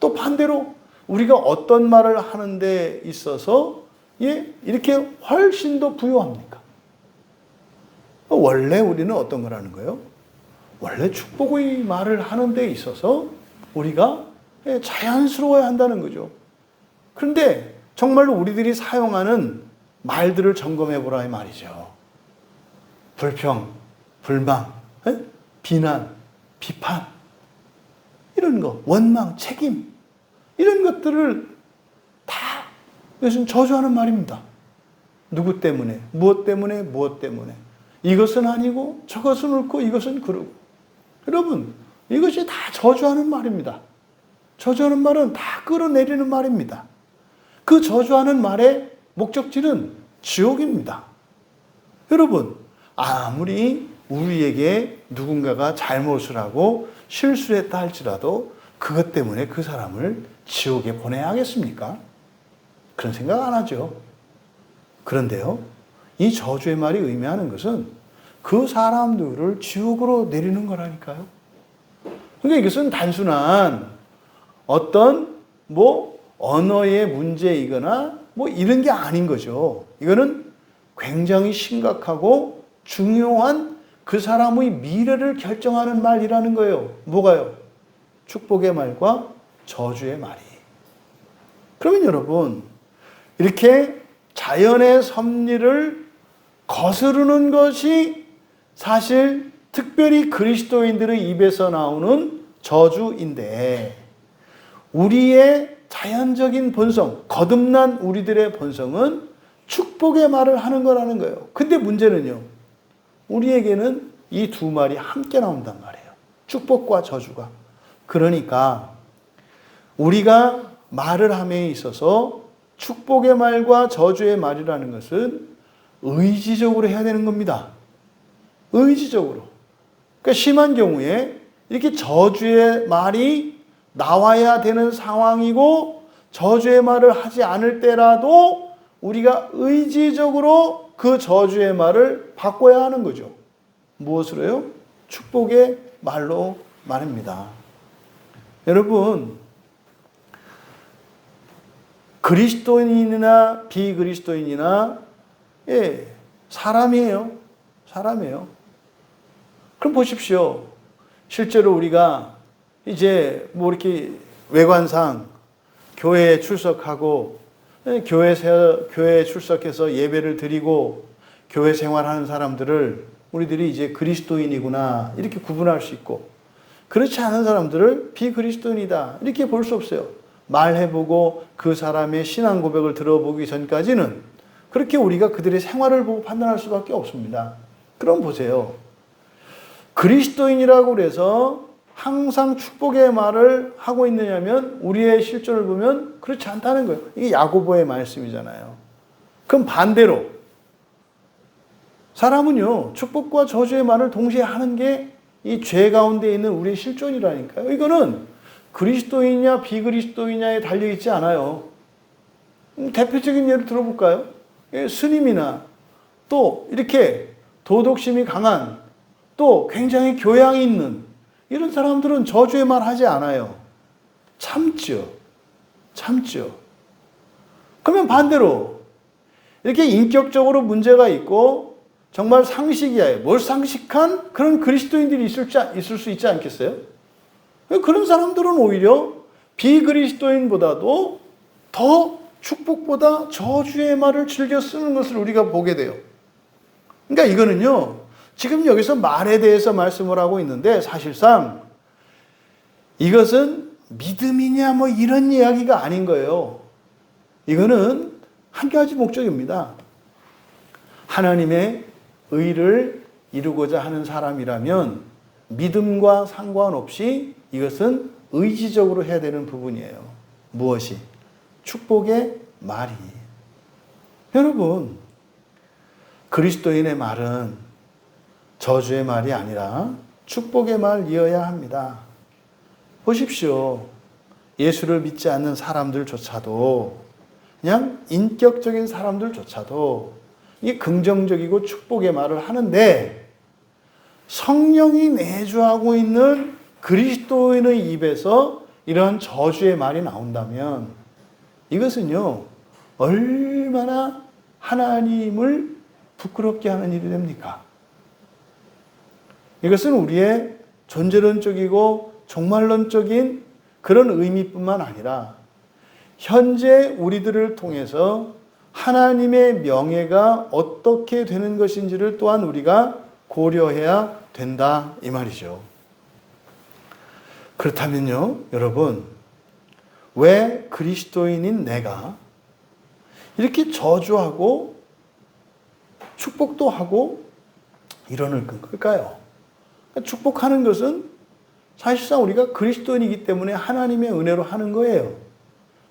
[SPEAKER 1] 또 반대로 우리가 어떤 말을 하는데 있어서 이렇게 훨씬 더 부유합니까? 원래 우리는 어떤 거라는 거예요? 원래 축복의 말을 하는 데 있어서 우리가 자연스러워야 한다는 거죠. 그런데 정말로 우리들이 사용하는 말들을 점검해 보라 이 말이죠. 불평, 불망, 비난, 비판, 이런 거, 원망, 책임, 이런 것들을 다 이것은 저주하는 말입니다. 누구 때문에, 무엇 때문에, 무엇 때문에. 이것은 아니고 저것은 옳고 이것은 그르고. 여러분, 이것이 다 저주하는 말입니다. 저주하는 말은 다 끌어내리는 말입니다. 그 저주하는 말의 목적지는 지옥입니다. 여러분, 아무리 우리에게 누군가가 잘못을 하고 실수를 했다 할지라도 그것 때문에 그 사람을 지옥에 보내야 하겠습니까? 그런 생각 안 하죠. 그런데요, 이 저주의 말이 의미하는 것은 그 사람들을 지옥으로 내리는 거라니까요. 그러니까 이것은 단순한 어떤 언어의 문제이거나 이런 게 아닌 거죠. 이거는 굉장히 심각하고 중요한 그 사람의 미래를 결정하는 말이라는 거예요. 뭐가요? 축복의 말과 저주의 말이. 그러면 여러분, 이렇게 자연의 섭리를 거스르는 것이 사실 특별히 그리스도인들의 입에서 나오는 저주인데, 우리의 자연적인 본성, 거듭난 우리들의 본성은 축복의 말을 하는 거라는 거예요. 근데 문제는요, 우리에게는 이 두 말이 함께 나온단 말이에요. 축복과 저주가. 그러니까 우리가 말을 함에 있어서 축복의 말과 저주의 말이라는 것은 의지적으로 해야 되는 겁니다. 의지적으로. 그러니까 심한 경우에 이렇게 저주의 말이 나와야 되는 상황이고 저주의 말을 하지 않을 때라도 우리가 의지적으로 그 저주의 말을 바꿔야 하는 거죠. 무엇으로요? 축복의 말로 말입니다. 여러분, 그리스도인이나 비그리스도인이나 사람이에요. 사람이에요. 그럼 보십시오. 실제로 우리가 이제 뭐 이렇게 외관상 교회에 출석하고 교회에 출석해서 예배를 드리고 교회 생활하는 사람들을 우리들이 이제 그리스도인이구나 이렇게 구분할 수 있고, 그렇지 않은 사람들을 비그리스도인이다 이렇게 볼 수 없어요. 말해보고 그 사람의 신앙 고백을 들어보기 전까지는 그렇게 우리가 그들의 생활을 보고 판단할 수밖에 없습니다. 그럼 보세요. 그리스도인이라고 그래서 항상 축복의 말을 하고 있느냐면 우리의 실존을 보면 그렇지 않다는 거예요. 이게 야고보의 말씀이잖아요. 그럼 반대로 사람은요, 축복과 저주의 말을 동시에 하는 게 이 죄 가운데 있는 우리의 실존이라니까요. 이거는 그리스도인이냐 비그리스도인이냐에 달려있지 않아요. 대표적인 예를 들어볼까요? 스님이나 또 이렇게 도덕심이 강한 또 굉장히 교양이 있는 이런 사람들은 저주의 말 하지 않아요. 참죠. 그러면 반대로 이렇게 인격적으로 문제가 있고 정말 상식이야. 몰상식한 그런 그리스도인들이 있을 수 있지 않겠어요? 그런 사람들은 오히려 비그리스도인보다도 더 축복보다 저주의 말을 즐겨 쓰는 것을 우리가 보게 돼요. 그러니까 이거는요, 지금 여기서 말에 대해서 말씀을 하고 있는데 사실상 이것은 믿음이냐 뭐 이런 이야기가 아닌 거예요. 이거는 한 가지 목적입니다. 하나님의 의를 이루고자 하는 사람이라면 믿음과 상관없이 이것은 의지적으로 해야 되는 부분이에요. 무엇이? 축복의 말이. 여러분, 그리스도인의 말은 저주의 말이 아니라 축복의 말이어야 합니다. 보십시오. 예수를 믿지 않는 사람들조차도, 그냥 인격적인 사람들조차도 이 긍정적이고 축복의 말을 하는데 성령이 내주하고 있는 그리스도인의 입에서 이런 저주의 말이 나온다면 이것은요, 얼마나 하나님을 부끄럽게 하는 일이 됩니까? 이것은 우리의 존재론적이고 종말론적인 그런 의미뿐만 아니라 현재 우리들을 통해서 하나님의 명예가 어떻게 되는 것인지를 또한 우리가 고려해야 된다 이 말이죠. 그렇다면요, 여러분, 왜 그리스도인인 내가 이렇게 저주하고 축복도 하고 이러는 걸까요? 축복하는 것은 사실상 우리가 그리스도인이기 때문에 하나님의 은혜로 하는 거예요.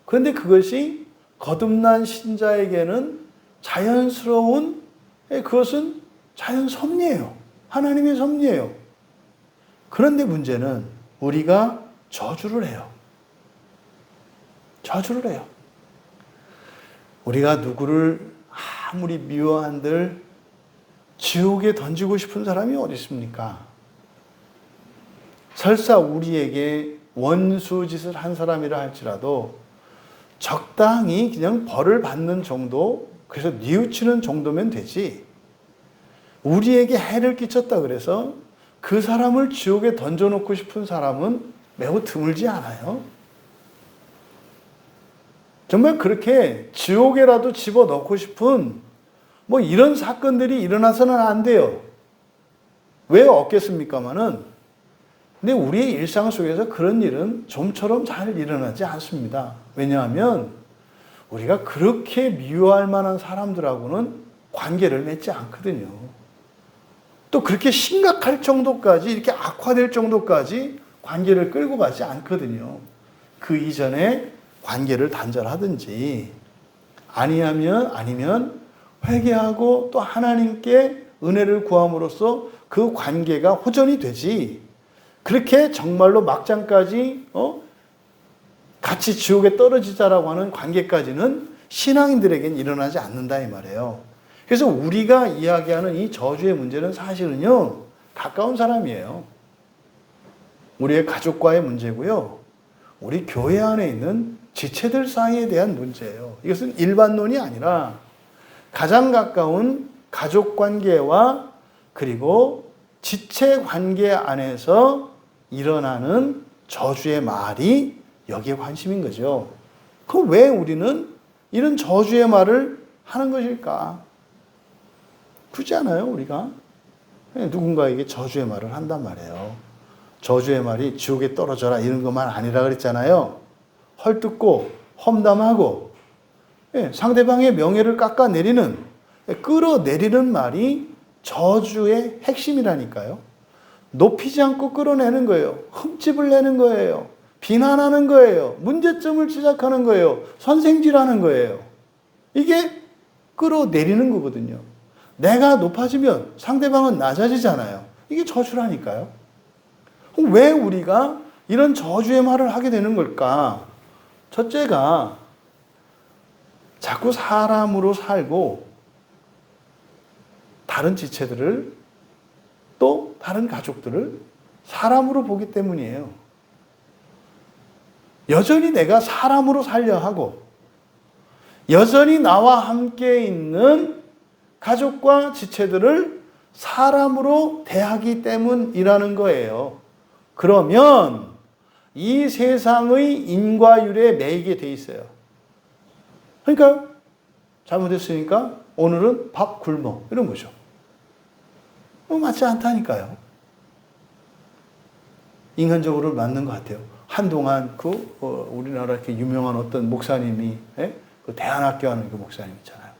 [SPEAKER 1] 그런데 그것이 거듭난 신자에게는 자연스러운, 그것은 자연 섭리예요. 하나님의 섭리예요. 그런데 문제는 우리가 저주를 해요. 우리가 누구를 아무리 미워한들 지옥에 던지고 싶은 사람이 어디 있습니까? 설사 우리에게 원수짓을 한 사람이라 할지라도 적당히 그냥 벌을 받는 정도, 그래서 뉘우치는 정도면 되지, 우리에게 해를 끼쳤다 그래서 그 사람을 지옥에 던져놓고 싶은 사람은 매우 드물지 않아요? 정말 그렇게 지옥에라도 집어넣고 싶은 뭐 이런 사건들이 일어나서는 안 돼요. 왜 없겠습니까마는, 근데 우리의 일상 속에서 그런 일은 좀처럼 잘 일어나지 않습니다. 왜냐하면 우리가 그렇게 미워할 만한 사람들하고는 관계를 맺지 않거든요. 또 그렇게 심각할 정도까지, 이렇게 악화될 정도까지 관계를 끌고 가지 않거든요. 그 이전에 관계를 단절하든지 아니면 회개하고 또 하나님께 은혜를 구함으로써 그 관계가 호전이 되지, 그렇게 정말로 막장까지 같이 지옥에 떨어지자라고 하는 관계까지는 신앙인들에겐 일어나지 않는다 이 말이에요. 그래서 우리가 이야기하는 이 저주의 문제는 사실은요, 가까운 사람이에요. 우리의 가족과의 문제고요. 우리 교회 안에 있는 지체들 사이에 대한 문제예요. 이것은 일반론이 아니라 가장 가까운 가족 관계와 그리고 지체 관계 안에서 일어나는 저주의 말이 여기에 관심인 거죠. 그럼 왜 우리는 이런 저주의 말을 하는 것일까? 그렇지 않아요, 우리가? 누군가에게 저주의 말을 한단 말이에요. 저주의 말이 지옥에 떨어져라 이런 것만 아니라 그랬잖아요. 헐뜯고 험담하고 상대방의 명예를 깎아내리는, 끌어내리는 말이 저주의 핵심이라니까요. 높이지 않고 끌어내는 거예요. 흠집을 내는 거예요. 비난하는 거예요. 문제점을 지적하는 거예요. 선생질하는 거예요. 이게 끌어내리는 거거든요. 내가 높아지면 상대방은 낮아지잖아요. 이게 저주라니까요. 왜 우리가 이런 저주의 말을 하게 되는 걸까? 첫째가 자꾸 사람으로 살고 다른 지체들을 또 다른 가족들을 사람으로 보기 때문이에요. 여전히 내가 사람으로 살려 하고 여전히 나와 함께 있는 가족과 지체들을 사람으로 대하기 때문이라는 거예요. 그러면 이 세상의 인과율에 매이게 돼 있어요. 그러니까 잘못했으니까 오늘은 밥 굶어 이런 거죠. 맞지 않다니까요. 인간적으로 맞는 것 같아요. 한동안 우리나라 이렇게 유명한 어떤 목사님이 그 대안학교 하는 그 목사님 있잖아요.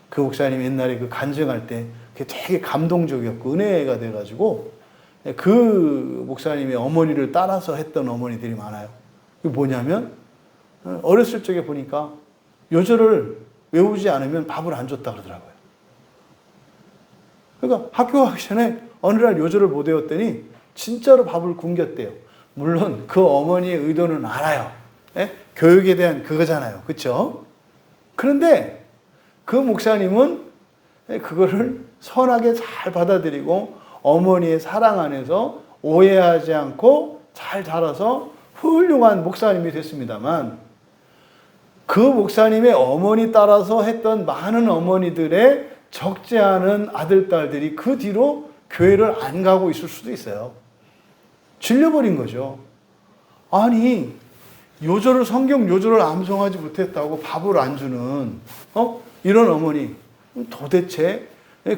[SPEAKER 1] 그 목사님 옛날에 그 간증할 때 그게 되게 감동적이었고 은혜가 돼가지고 그 목사님의 어머니를 따라서 했던 어머니들이 많아요. 그게 뭐냐면 어렸을 적에 보니까 요절을 외우지 않으면 밥을 안 줬다 그러더라고요. 그러니까 학교 가기 전에 어느 날 요절을 못 외웠더니 진짜로 밥을 굶겼대요. 물론 그 어머니의 의도는 알아요. 교육에 대한 그거잖아요. 그렇죠? 그런데 그 목사님은 그거를 선하게 잘 받아들이고 어머니의 사랑 안에서 오해하지 않고 잘 자라서 훌륭한 목사님이 됐습니다만 그 목사님의 어머니 따라서 했던 많은 어머니들의 적지 않은 아들, 딸들이 그 뒤로 교회를 안 가고 있을 수도 있어요. 질려버린 거죠. 아니, 성경 요절을 암송하지 못했다고 밥을 안 주는, 이런 어머니. 도대체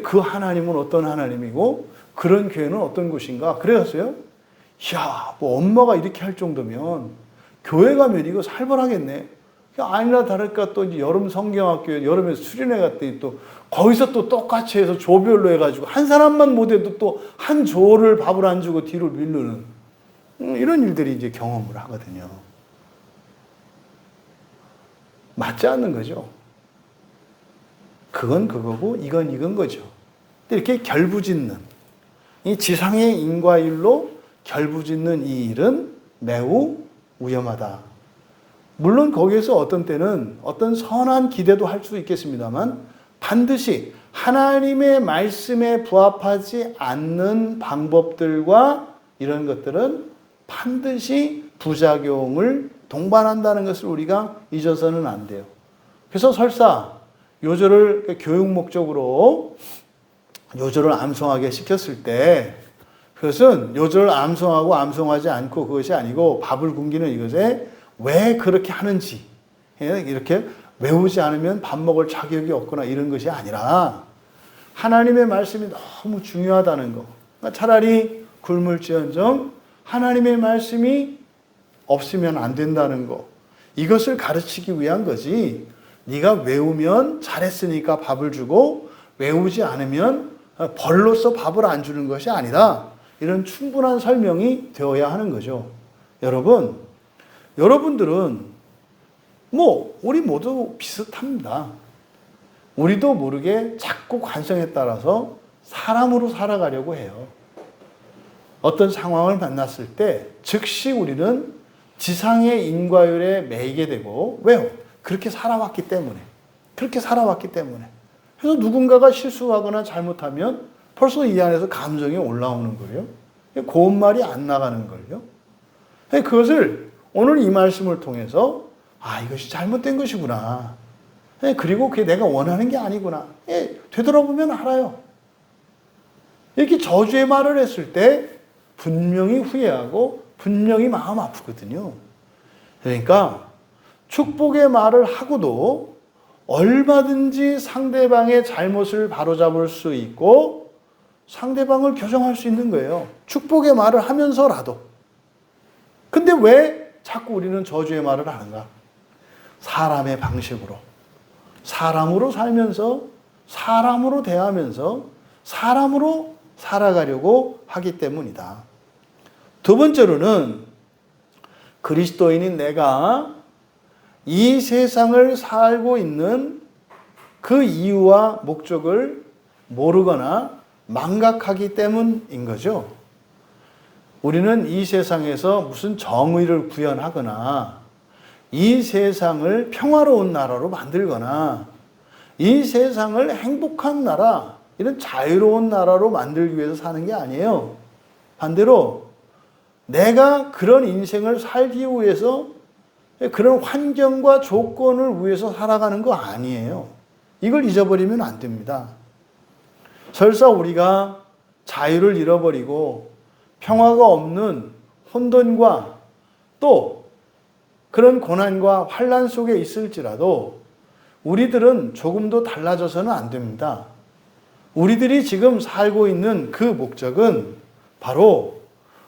[SPEAKER 1] 그 하나님은 어떤 하나님이고, 그런 교회는 어떤 곳인가? 그래서요, 뭐 엄마가 이렇게 할 정도면, 교회 가면 이거 살벌하겠네. 아니나 다를까 또 이제 여름 성경학교, 여름에 수련회 갔더니 또, 거기서 또 똑같이 해서 조별로 해가지고, 한 사람만 못해도 또 한 조를 밥을 안 주고 뒤로 밀르는, 이런 일들이 이제 경험을 하거든요. 맞지 않는 거죠. 그건 그거고 이건 이건 거죠. 이렇게 결부짓는, 이 지상의 인과율로 결부짓는 이 일은 매우 위험하다. 물론 거기에서 어떤 때는 어떤 선한 기대도 할 수 있겠습니다만 반드시 하나님의 말씀에 부합하지 않는 방법들과 이런 것들은 반드시 부작용을 동반한다는 것을 우리가 잊어서는 안 돼요. 그래서 설사 요절을 교육 목적으로 요절을 암송하게 시켰을 때 그것은 요절을 암송하고 암송하지 않고 그것이 아니고 밥을 굶기는 이것에 왜 그렇게 하는지 이렇게 외우지 않으면 밥 먹을 자격이 없거나 이런 것이 아니라 하나님의 말씀이 너무 중요하다는 거. 그러니까 차라리 굶을지언정 하나님의 말씀이 없으면 안 된다는 거. 이것을 가르치기 위한 거지. 네가 외우면 잘했으니까 밥을 주고 외우지 않으면 벌로서 밥을 안 주는 것이 아니라 이런 충분한 설명이 되어야 하는 거죠. 여러분들은 우리 모두 비슷합니다. 우리도 모르게 자꾸 관성에 따라서 사람으로 살아가려고 해요. 어떤 상황을 만났을 때 즉시 우리는 지상의 인과율에 매이게 되고, 왜요? 그렇게 살아왔기 때문에. 그렇게 살아왔기 때문에. 그래서 누군가가 실수하거나 잘못하면 벌써 이 안에서 감정이 올라오는 거예요. 고운 말이 안 나가는 거예요. 그것을 오늘 이 말씀을 통해서 이것이 잘못된 것이구나. 그리고 그게 내가 원하는 게 아니구나. 되돌아보면 알아요. 이렇게 저주의 말을 했을 때 분명히 후회하고 분명히 마음 아프거든요. 그러니까 축복의 말을 하고도 얼마든지 상대방의 잘못을 바로잡을 수 있고 상대방을 교정할 수 있는 거예요. 축복의 말을 하면서라도. 근데 왜 자꾸 우리는 저주의 말을 하는가? 사람의 방식으로. 사람으로 살면서, 사람으로 대하면서, 사람으로 살아가려고 하기 때문이다. 두 번째로는 그리스도인인 내가 이 세상을 살고 있는 그 이유와 목적을 모르거나 망각하기 때문인 거죠. 우리는 이 세상에서 무슨 정의를 구현하거나 이 세상을 평화로운 나라로 만들거나 이 세상을 행복한 나라, 이런 자유로운 나라로 만들기 위해서 사는 게 아니에요. 반대로 내가 그런 인생을 살기 위해서 그런 환경과 조건을 위해서 살아가는 거 아니에요. 이걸 잊어버리면 안 됩니다. 설사 우리가 자유를 잃어버리고 평화가 없는 혼돈과 또 그런 고난과 환난 속에 있을지라도 우리들은 조금도 달라져서는 안 됩니다. 우리들이 지금 살고 있는 그 목적은 바로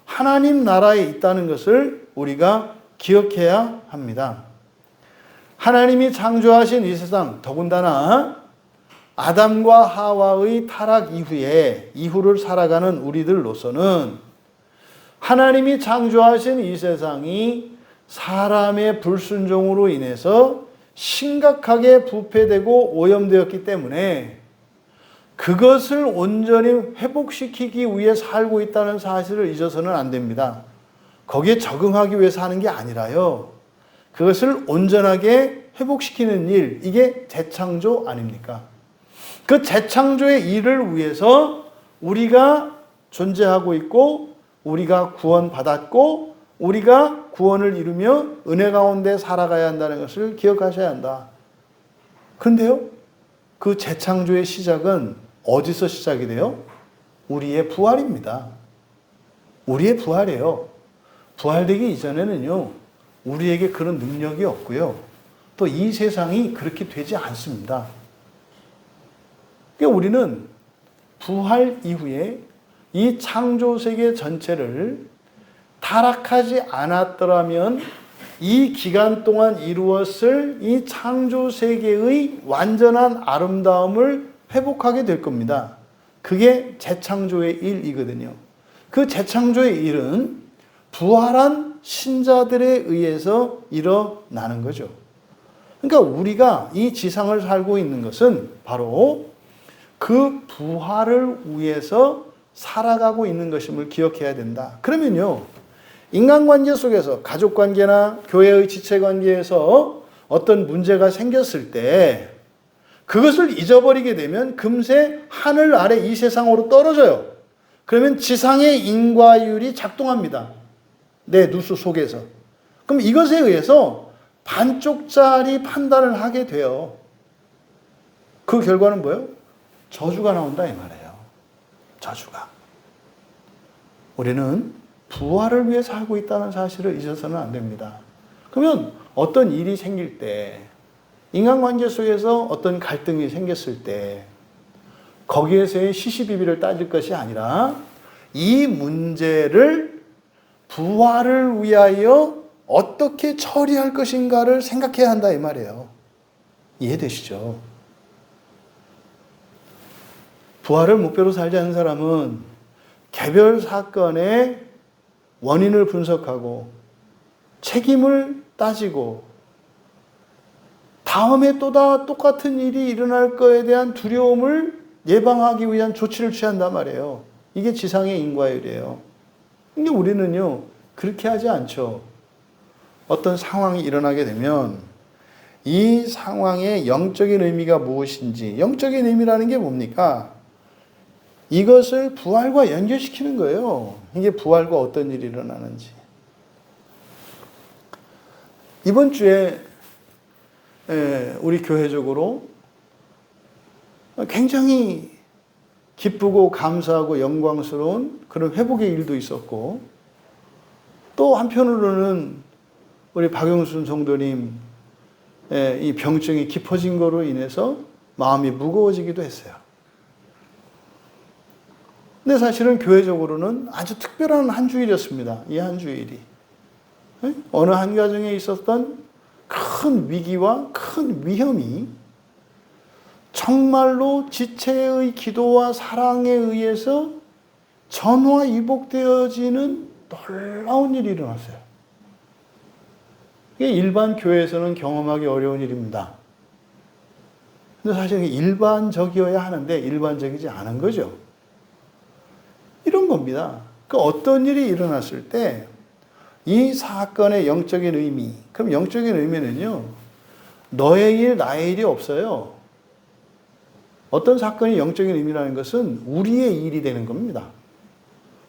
[SPEAKER 1] 하나님 나라에 있다는 것을 우리가 기억해야 합니다. 하나님이 창조하신 이 세상, 더군다나 아담과 하와의 타락 이후를 살아가는 우리들로서는 하나님이 창조하신 이 세상이 사람의 불순종으로 인해서 심각하게 부패되고 오염되었기 때문에 그것을 온전히 회복시키기 위해 살고 있다는 사실을 잊어서는 안 됩니다. 거기에 적응하기 위해서 하는 게 아니라요. 그것을 온전하게 회복시키는 일, 이게 재창조 아닙니까? 그 재창조의 일을 위해서 우리가 존재하고 있고 우리가 구원받았고 우리가 구원을 이루며 은혜 가운데 살아가야 한다는 것을 기억하셔야 한다. 그런데요, 그 재창조의 시작은 어디서 시작이 돼요? 우리의 부활입니다. 우리의 부활이에요. 부활되기 이전에는요, 우리에게 그런 능력이 없고요. 또 이 세상이 그렇게 되지 않습니다. 그러니까 우리는 부활 이후에 이 창조 세계 전체를 타락하지 않았더라면 이 기간 동안 이루었을 이 창조 세계의 완전한 아름다움을 회복하게 될 겁니다. 그게 재창조의 일이거든요. 그 재창조의 일은 부활한 신자들에 의해서 일어나는 거죠. 그러니까 우리가 이 지상을 살고 있는 것은 바로 그 부활을 위해서 살아가고 있는 것임을 기억해야 된다. 그러면요, 인간관계 속에서 가족관계나 교회의 지체관계에서 어떤 문제가 생겼을 때 그것을 잊어버리게 되면 금세 하늘 아래 이 세상으로 떨어져요. 그러면 지상의 인과율이 작동합니다. 내 누수 속에서. 그럼 이것에 의해서 반쪽짜리 판단을 하게 돼요. 그 결과는 뭐예요? 저주가 나온다 이 말이에요. 저주가. 우리는 부활을 위해 살고 있다는 사실을 잊어서는 안 됩니다. 그러면 어떤 일이 생길 때, 인간관계 속에서 어떤 갈등이 생겼을 때 거기에서의 시시비비를 따질 것이 아니라 이 문제를 부활을 위하여 어떻게 처리할 것인가를 생각해야 한다 이 말이에요. 이해되시죠? 부활을 목표로 살지 않는 사람은 개별 사건의 원인을 분석하고 책임을 따지고 다음에 또 똑같은 일이 일어날 거에 대한 두려움을 예방하기 위한 조치를 취한단 말이에요. 이게 지상의 인과율이에요. 근데 우리는요, 그렇게 하지 않죠. 어떤 상황이 일어나게 되면 이 상황의 영적인 의미가 무엇인지, 영적인 의미라는 게 뭡니까? 이것을 부활과 연결시키는 거예요. 이게 부활과 어떤 일이 일어나는지. 이번 주에 우리 교회적으로 굉장히 기쁘고 감사하고 영광스러운 그런 회복의 일도 있었고, 또 한편으로는 우리 박영순 성도님 이 병증이 깊어진 거로 인해서 마음이 무거워지기도 했어요. 근데 사실은 교회적으로는 아주 특별한 한 주일이었습니다. 이 한 주일이. 어느 한 가정에 있었던 큰 위기와 큰 위험이 정말로 지체의 기도와 사랑에 의해서 전화위복되어지는 놀라운 일이 일어났어요. 이게 일반 교회에서는 경험하기 어려운 일입니다. 근데 사실 일반적이어야 하는데 일반적이지 않은 거죠. 이런 겁니다. 그 어떤 일이 일어났을 때 이 사건의 영적인 의미, 그럼 영적인 의미는요, 너의 일, 나의 일이 없어요. 어떤 사건이 영적인 의미라는 것은 우리의 일이 되는 겁니다.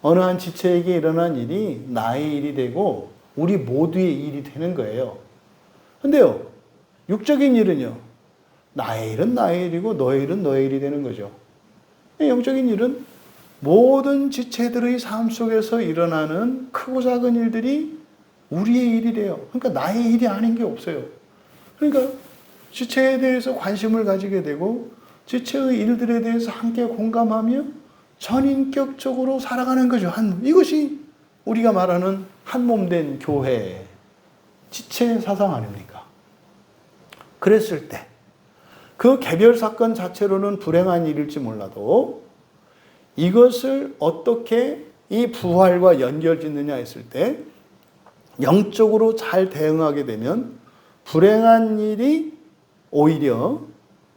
[SPEAKER 1] 어느 한 지체에게 일어난 일이 나의 일이 되고 우리 모두의 일이 되는 거예요. 근데요, 육적인 일은요, 나의 일은 나의 일이고 너의 일은 너의 일이 되는 거죠. 영적인 일은 모든 지체들의 삶 속에서 일어나는 크고 작은 일들이 우리의 일이래요. 그러니까 나의 일이 아닌 게 없어요. 그러니까 지체에 대해서 관심을 가지게 되고 지체의 일들에 대해서 함께 공감하며 전인격적으로 살아가는 거죠. 이것이 우리가 말하는 한몸된 교회, 지체 사상 아닙니까? 그랬을 때 그 개별 사건 자체로는 불행한 일일지 몰라도 이것을 어떻게 이 부활과 연결짓느냐 했을 때 영적으로 잘 대응하게 되면 불행한 일이 오히려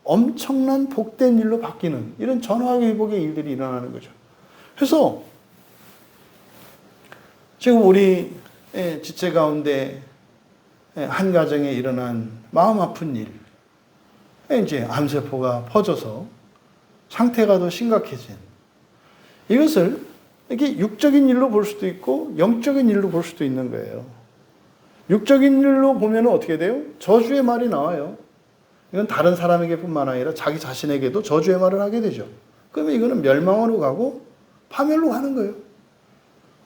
[SPEAKER 1] 엄청난 복된 일로 바뀌는 이런 전화위복의 일들이 일어나는 거죠. 그래서 지금 우리 지체 가운데 한 가정에 일어난 마음 아픈 일, 이제 암세포가 퍼져서 상태가 더 심각해진 이것을 이렇게 육적인 일로 볼 수도 있고 영적인 일로 볼 수도 있는 거예요. 육적인 일로 보면 어떻게 돼요? 저주의 말이 나와요. 이건 다른 사람에게뿐만 아니라 자기 자신에게도 저주의 말을 하게 되죠. 그러면 이거는 멸망으로 가고 파멸로 가는 거예요.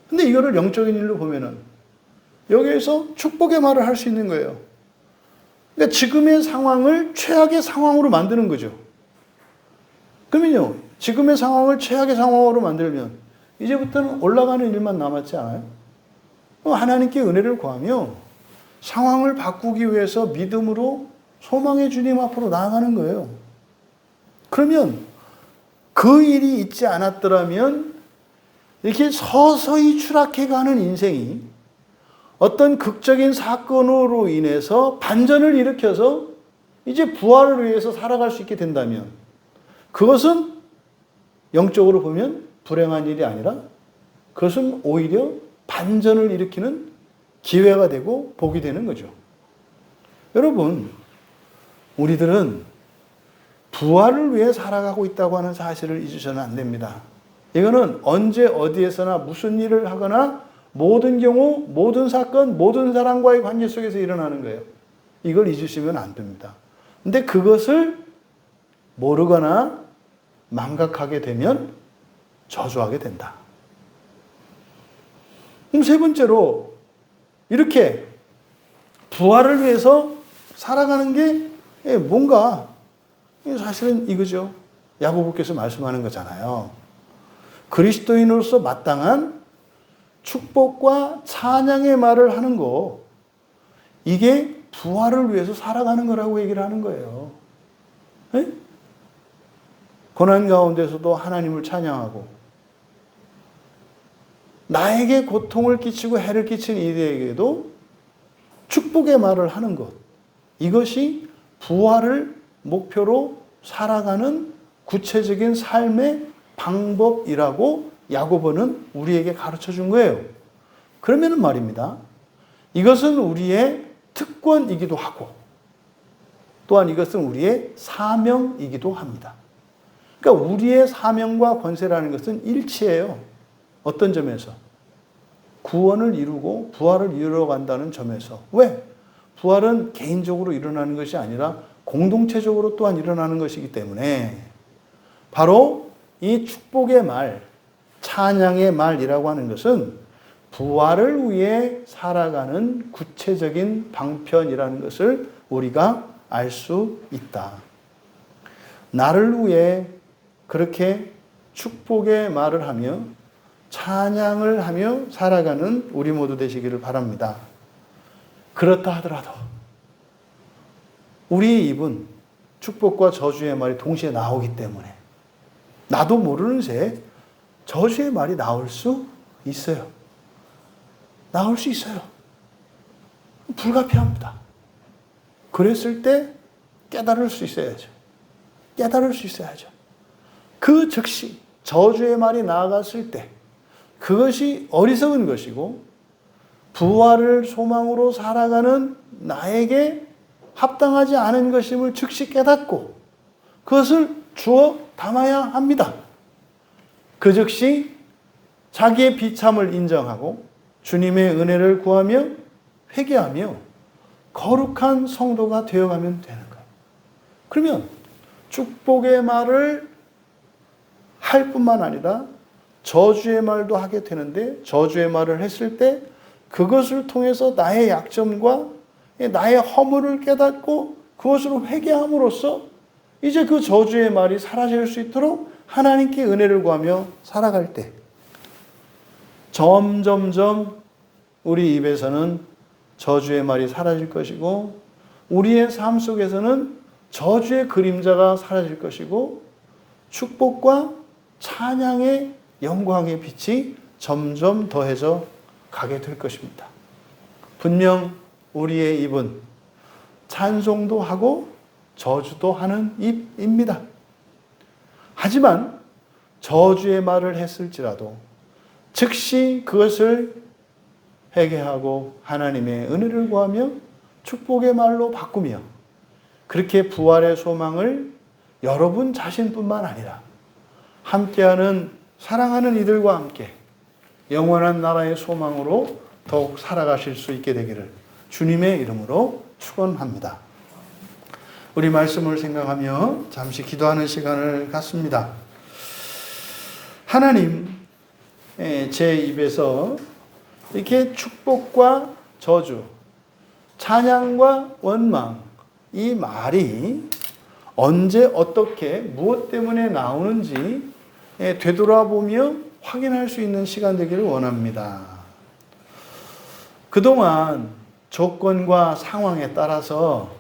[SPEAKER 1] 근데 이거를 영적인 일로 보면은 여기에서 축복의 말을 할 수 있는 거예요. 그러니까 지금의 상황을 최악의 상황으로 만드는 거죠. 그러면요, 지금의 상황을 최악의 상황으로 만들면 이제부터는 올라가는 일만 남았지 않아요? 하나님께 은혜를 구하며 상황을 바꾸기 위해서 믿음으로 소망의 주님 앞으로 나아가는 거예요. 그러면 그 일이 있지 않았더라면 이렇게 서서히 추락해가는 인생이 어떤 극적인 사건으로 인해서 반전을 일으켜서 이제 부활을 위해서 살아갈 수 있게 된다면 그것은 영적으로 보면 불행한 일이 아니라 그것은 오히려 반전을 일으키는 기회가 되고 복이 되는 거죠. 여러분, 우리들은 부활을 위해 살아가고 있다고 하는 사실을 잊으셔는 안 됩니다. 이거는 언제 어디에서나 무슨 일을 하거나 모든 경우, 모든 사건, 모든 사람과의 관계 속에서 일어나는 거예요. 이걸 잊으시면 안 됩니다. 근데 그것을 모르거나 망각하게 되면 저주하게 된다. 그럼 세 번째로 이렇게 부활을 위해서 살아가는 게 뭔가 사실은 이거죠. 야고보께서 말씀하는 거잖아요. 그리스도인으로서 마땅한 축복과 찬양의 말을 하는 거, 이게 부활을 위해서 살아가는 거라고 얘기를 하는 거예요. 네? 고난 가운데서도 하나님을 찬양하고 나에게 고통을 끼치고 해를 끼친 이들에게도 축복의 말을 하는 것, 이것이 부활을 목표로 살아가는 구체적인 삶의 방법이라고 야고보는 우리에게 가르쳐 준 거예요. 그러면은 말입니다. 이것은 우리의 특권이기도 하고 또한 이것은 우리의 사명이기도 합니다. 그러니까 우리의 사명과 권세라는 것은 일치해요. 어떤 점에서? 구원을 이루고 부활을 이루어 간다는 점에서. 왜? 부활은 개인적으로 일어나는 것이 아니라 공동체적으로 또한 일어나는 것이기 때문에 바로 이 축복의 말, 찬양의 말이라고 하는 것은 부활을 위해 살아가는 구체적인 방편이라는 것을 우리가 알 수 있다. 나를 위해 그렇게 축복의 말을 하며 찬양을 하며 살아가는 우리 모두 되시기를 바랍니다. 그렇다 하더라도 우리의 입은 축복과 저주의 말이 동시에 나오기 때문에 나도 모르는 새에 저주의 말이 나올 수 있어요. 나올 수 있어요. 불가피합니다. 그랬을 때 깨달을 수 있어야죠. 깨달을 수 있어야죠. 그 즉시 저주의 말이 나아갔을 때 그것이 어리석은 것이고 부활을 소망으로 살아가는 나에게 합당하지 않은 것임을 즉시 깨닫고 그것을 주워 담아야 합니다. 그 즉시 자기의 비참을 인정하고 주님의 은혜를 구하며 회개하며 거룩한 성도가 되어가면 되는 거예요. 그러면 축복의 말을 할 뿐만 아니라 저주의 말도 하게 되는데 저주의 말을 했을 때 그것을 통해서 나의 약점과 나의 허물을 깨닫고 그것으로 회개함으로써 이제 그 저주의 말이 사라질 수 있도록 하나님께 은혜를 구하며 살아갈 때 점점점 우리 입에서는 저주의 말이 사라질 것이고 우리의 삶 속에서는 저주의 그림자가 사라질 것이고 축복과 찬양의 영광의 빛이 점점 더해져 가게 될 것입니다. 분명 우리의 입은 찬송도 하고 저주도 하는 입입니다. 하지만 저주의 말을 했을지라도 즉시 그것을 회개하고 하나님의 은혜를 구하며 축복의 말로 바꾸며 그렇게 부활의 소망을 여러분 자신뿐만 아니라 함께하는 사랑하는 이들과 함께 영원한 나라의 소망으로 더욱 살아가실 수 있게 되기를 주님의 이름으로 축원합니다. 우리 말씀을 생각하며 잠시 기도하는 시간을 갖습니다. 하나님, 제 입에서 이렇게 축복과 저주, 찬양과 원망, 이 말이 언제 어떻게 무엇 때문에 나오는지 되돌아보며 확인할 수 있는 시간 되기를 원합니다. 그동안 조건과 상황에 따라서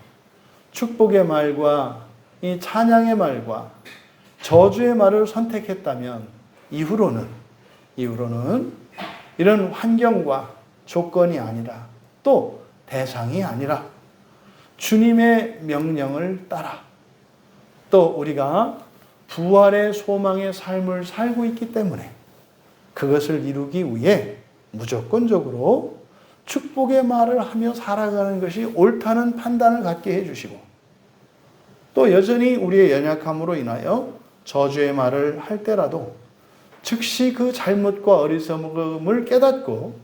[SPEAKER 1] 축복의 말과 이 찬양의 말과 저주의 말을 선택했다면 이후로는 이런 환경과 조건이 아니라 또 대상이 아니라 주님의 명령을 따라 또 우리가 부활의 소망의 삶을 살고 있기 때문에 그것을 이루기 위해 무조건적으로 축복의 말을 하며 살아가는 것이 옳다는 판단을 갖게 해주시고 또 여전히 우리의 연약함으로 인하여 저주의 말을 할 때라도 즉시 그 잘못과 어리석음을 깨닫고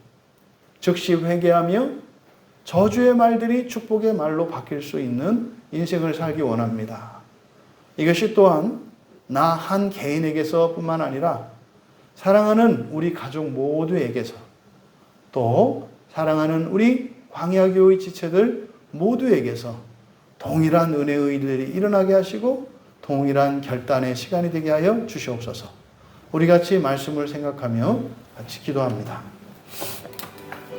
[SPEAKER 1] 즉시 회개하며 저주의 말들이 축복의 말로 바뀔 수 있는 인생을 살기 원합니다. 이것이 또한 나 한 개인에게서 뿐만 아니라 사랑하는 우리 가족 모두에게서 또 사랑하는 우리 광야교회 지체들 모두에게서 동일한 은혜의 일들이 일어나게 하시고 동일한 결단의 시간이 되게 하여 주시옵소서. 우리 같이 말씀을 생각하며 같이 기도합니다.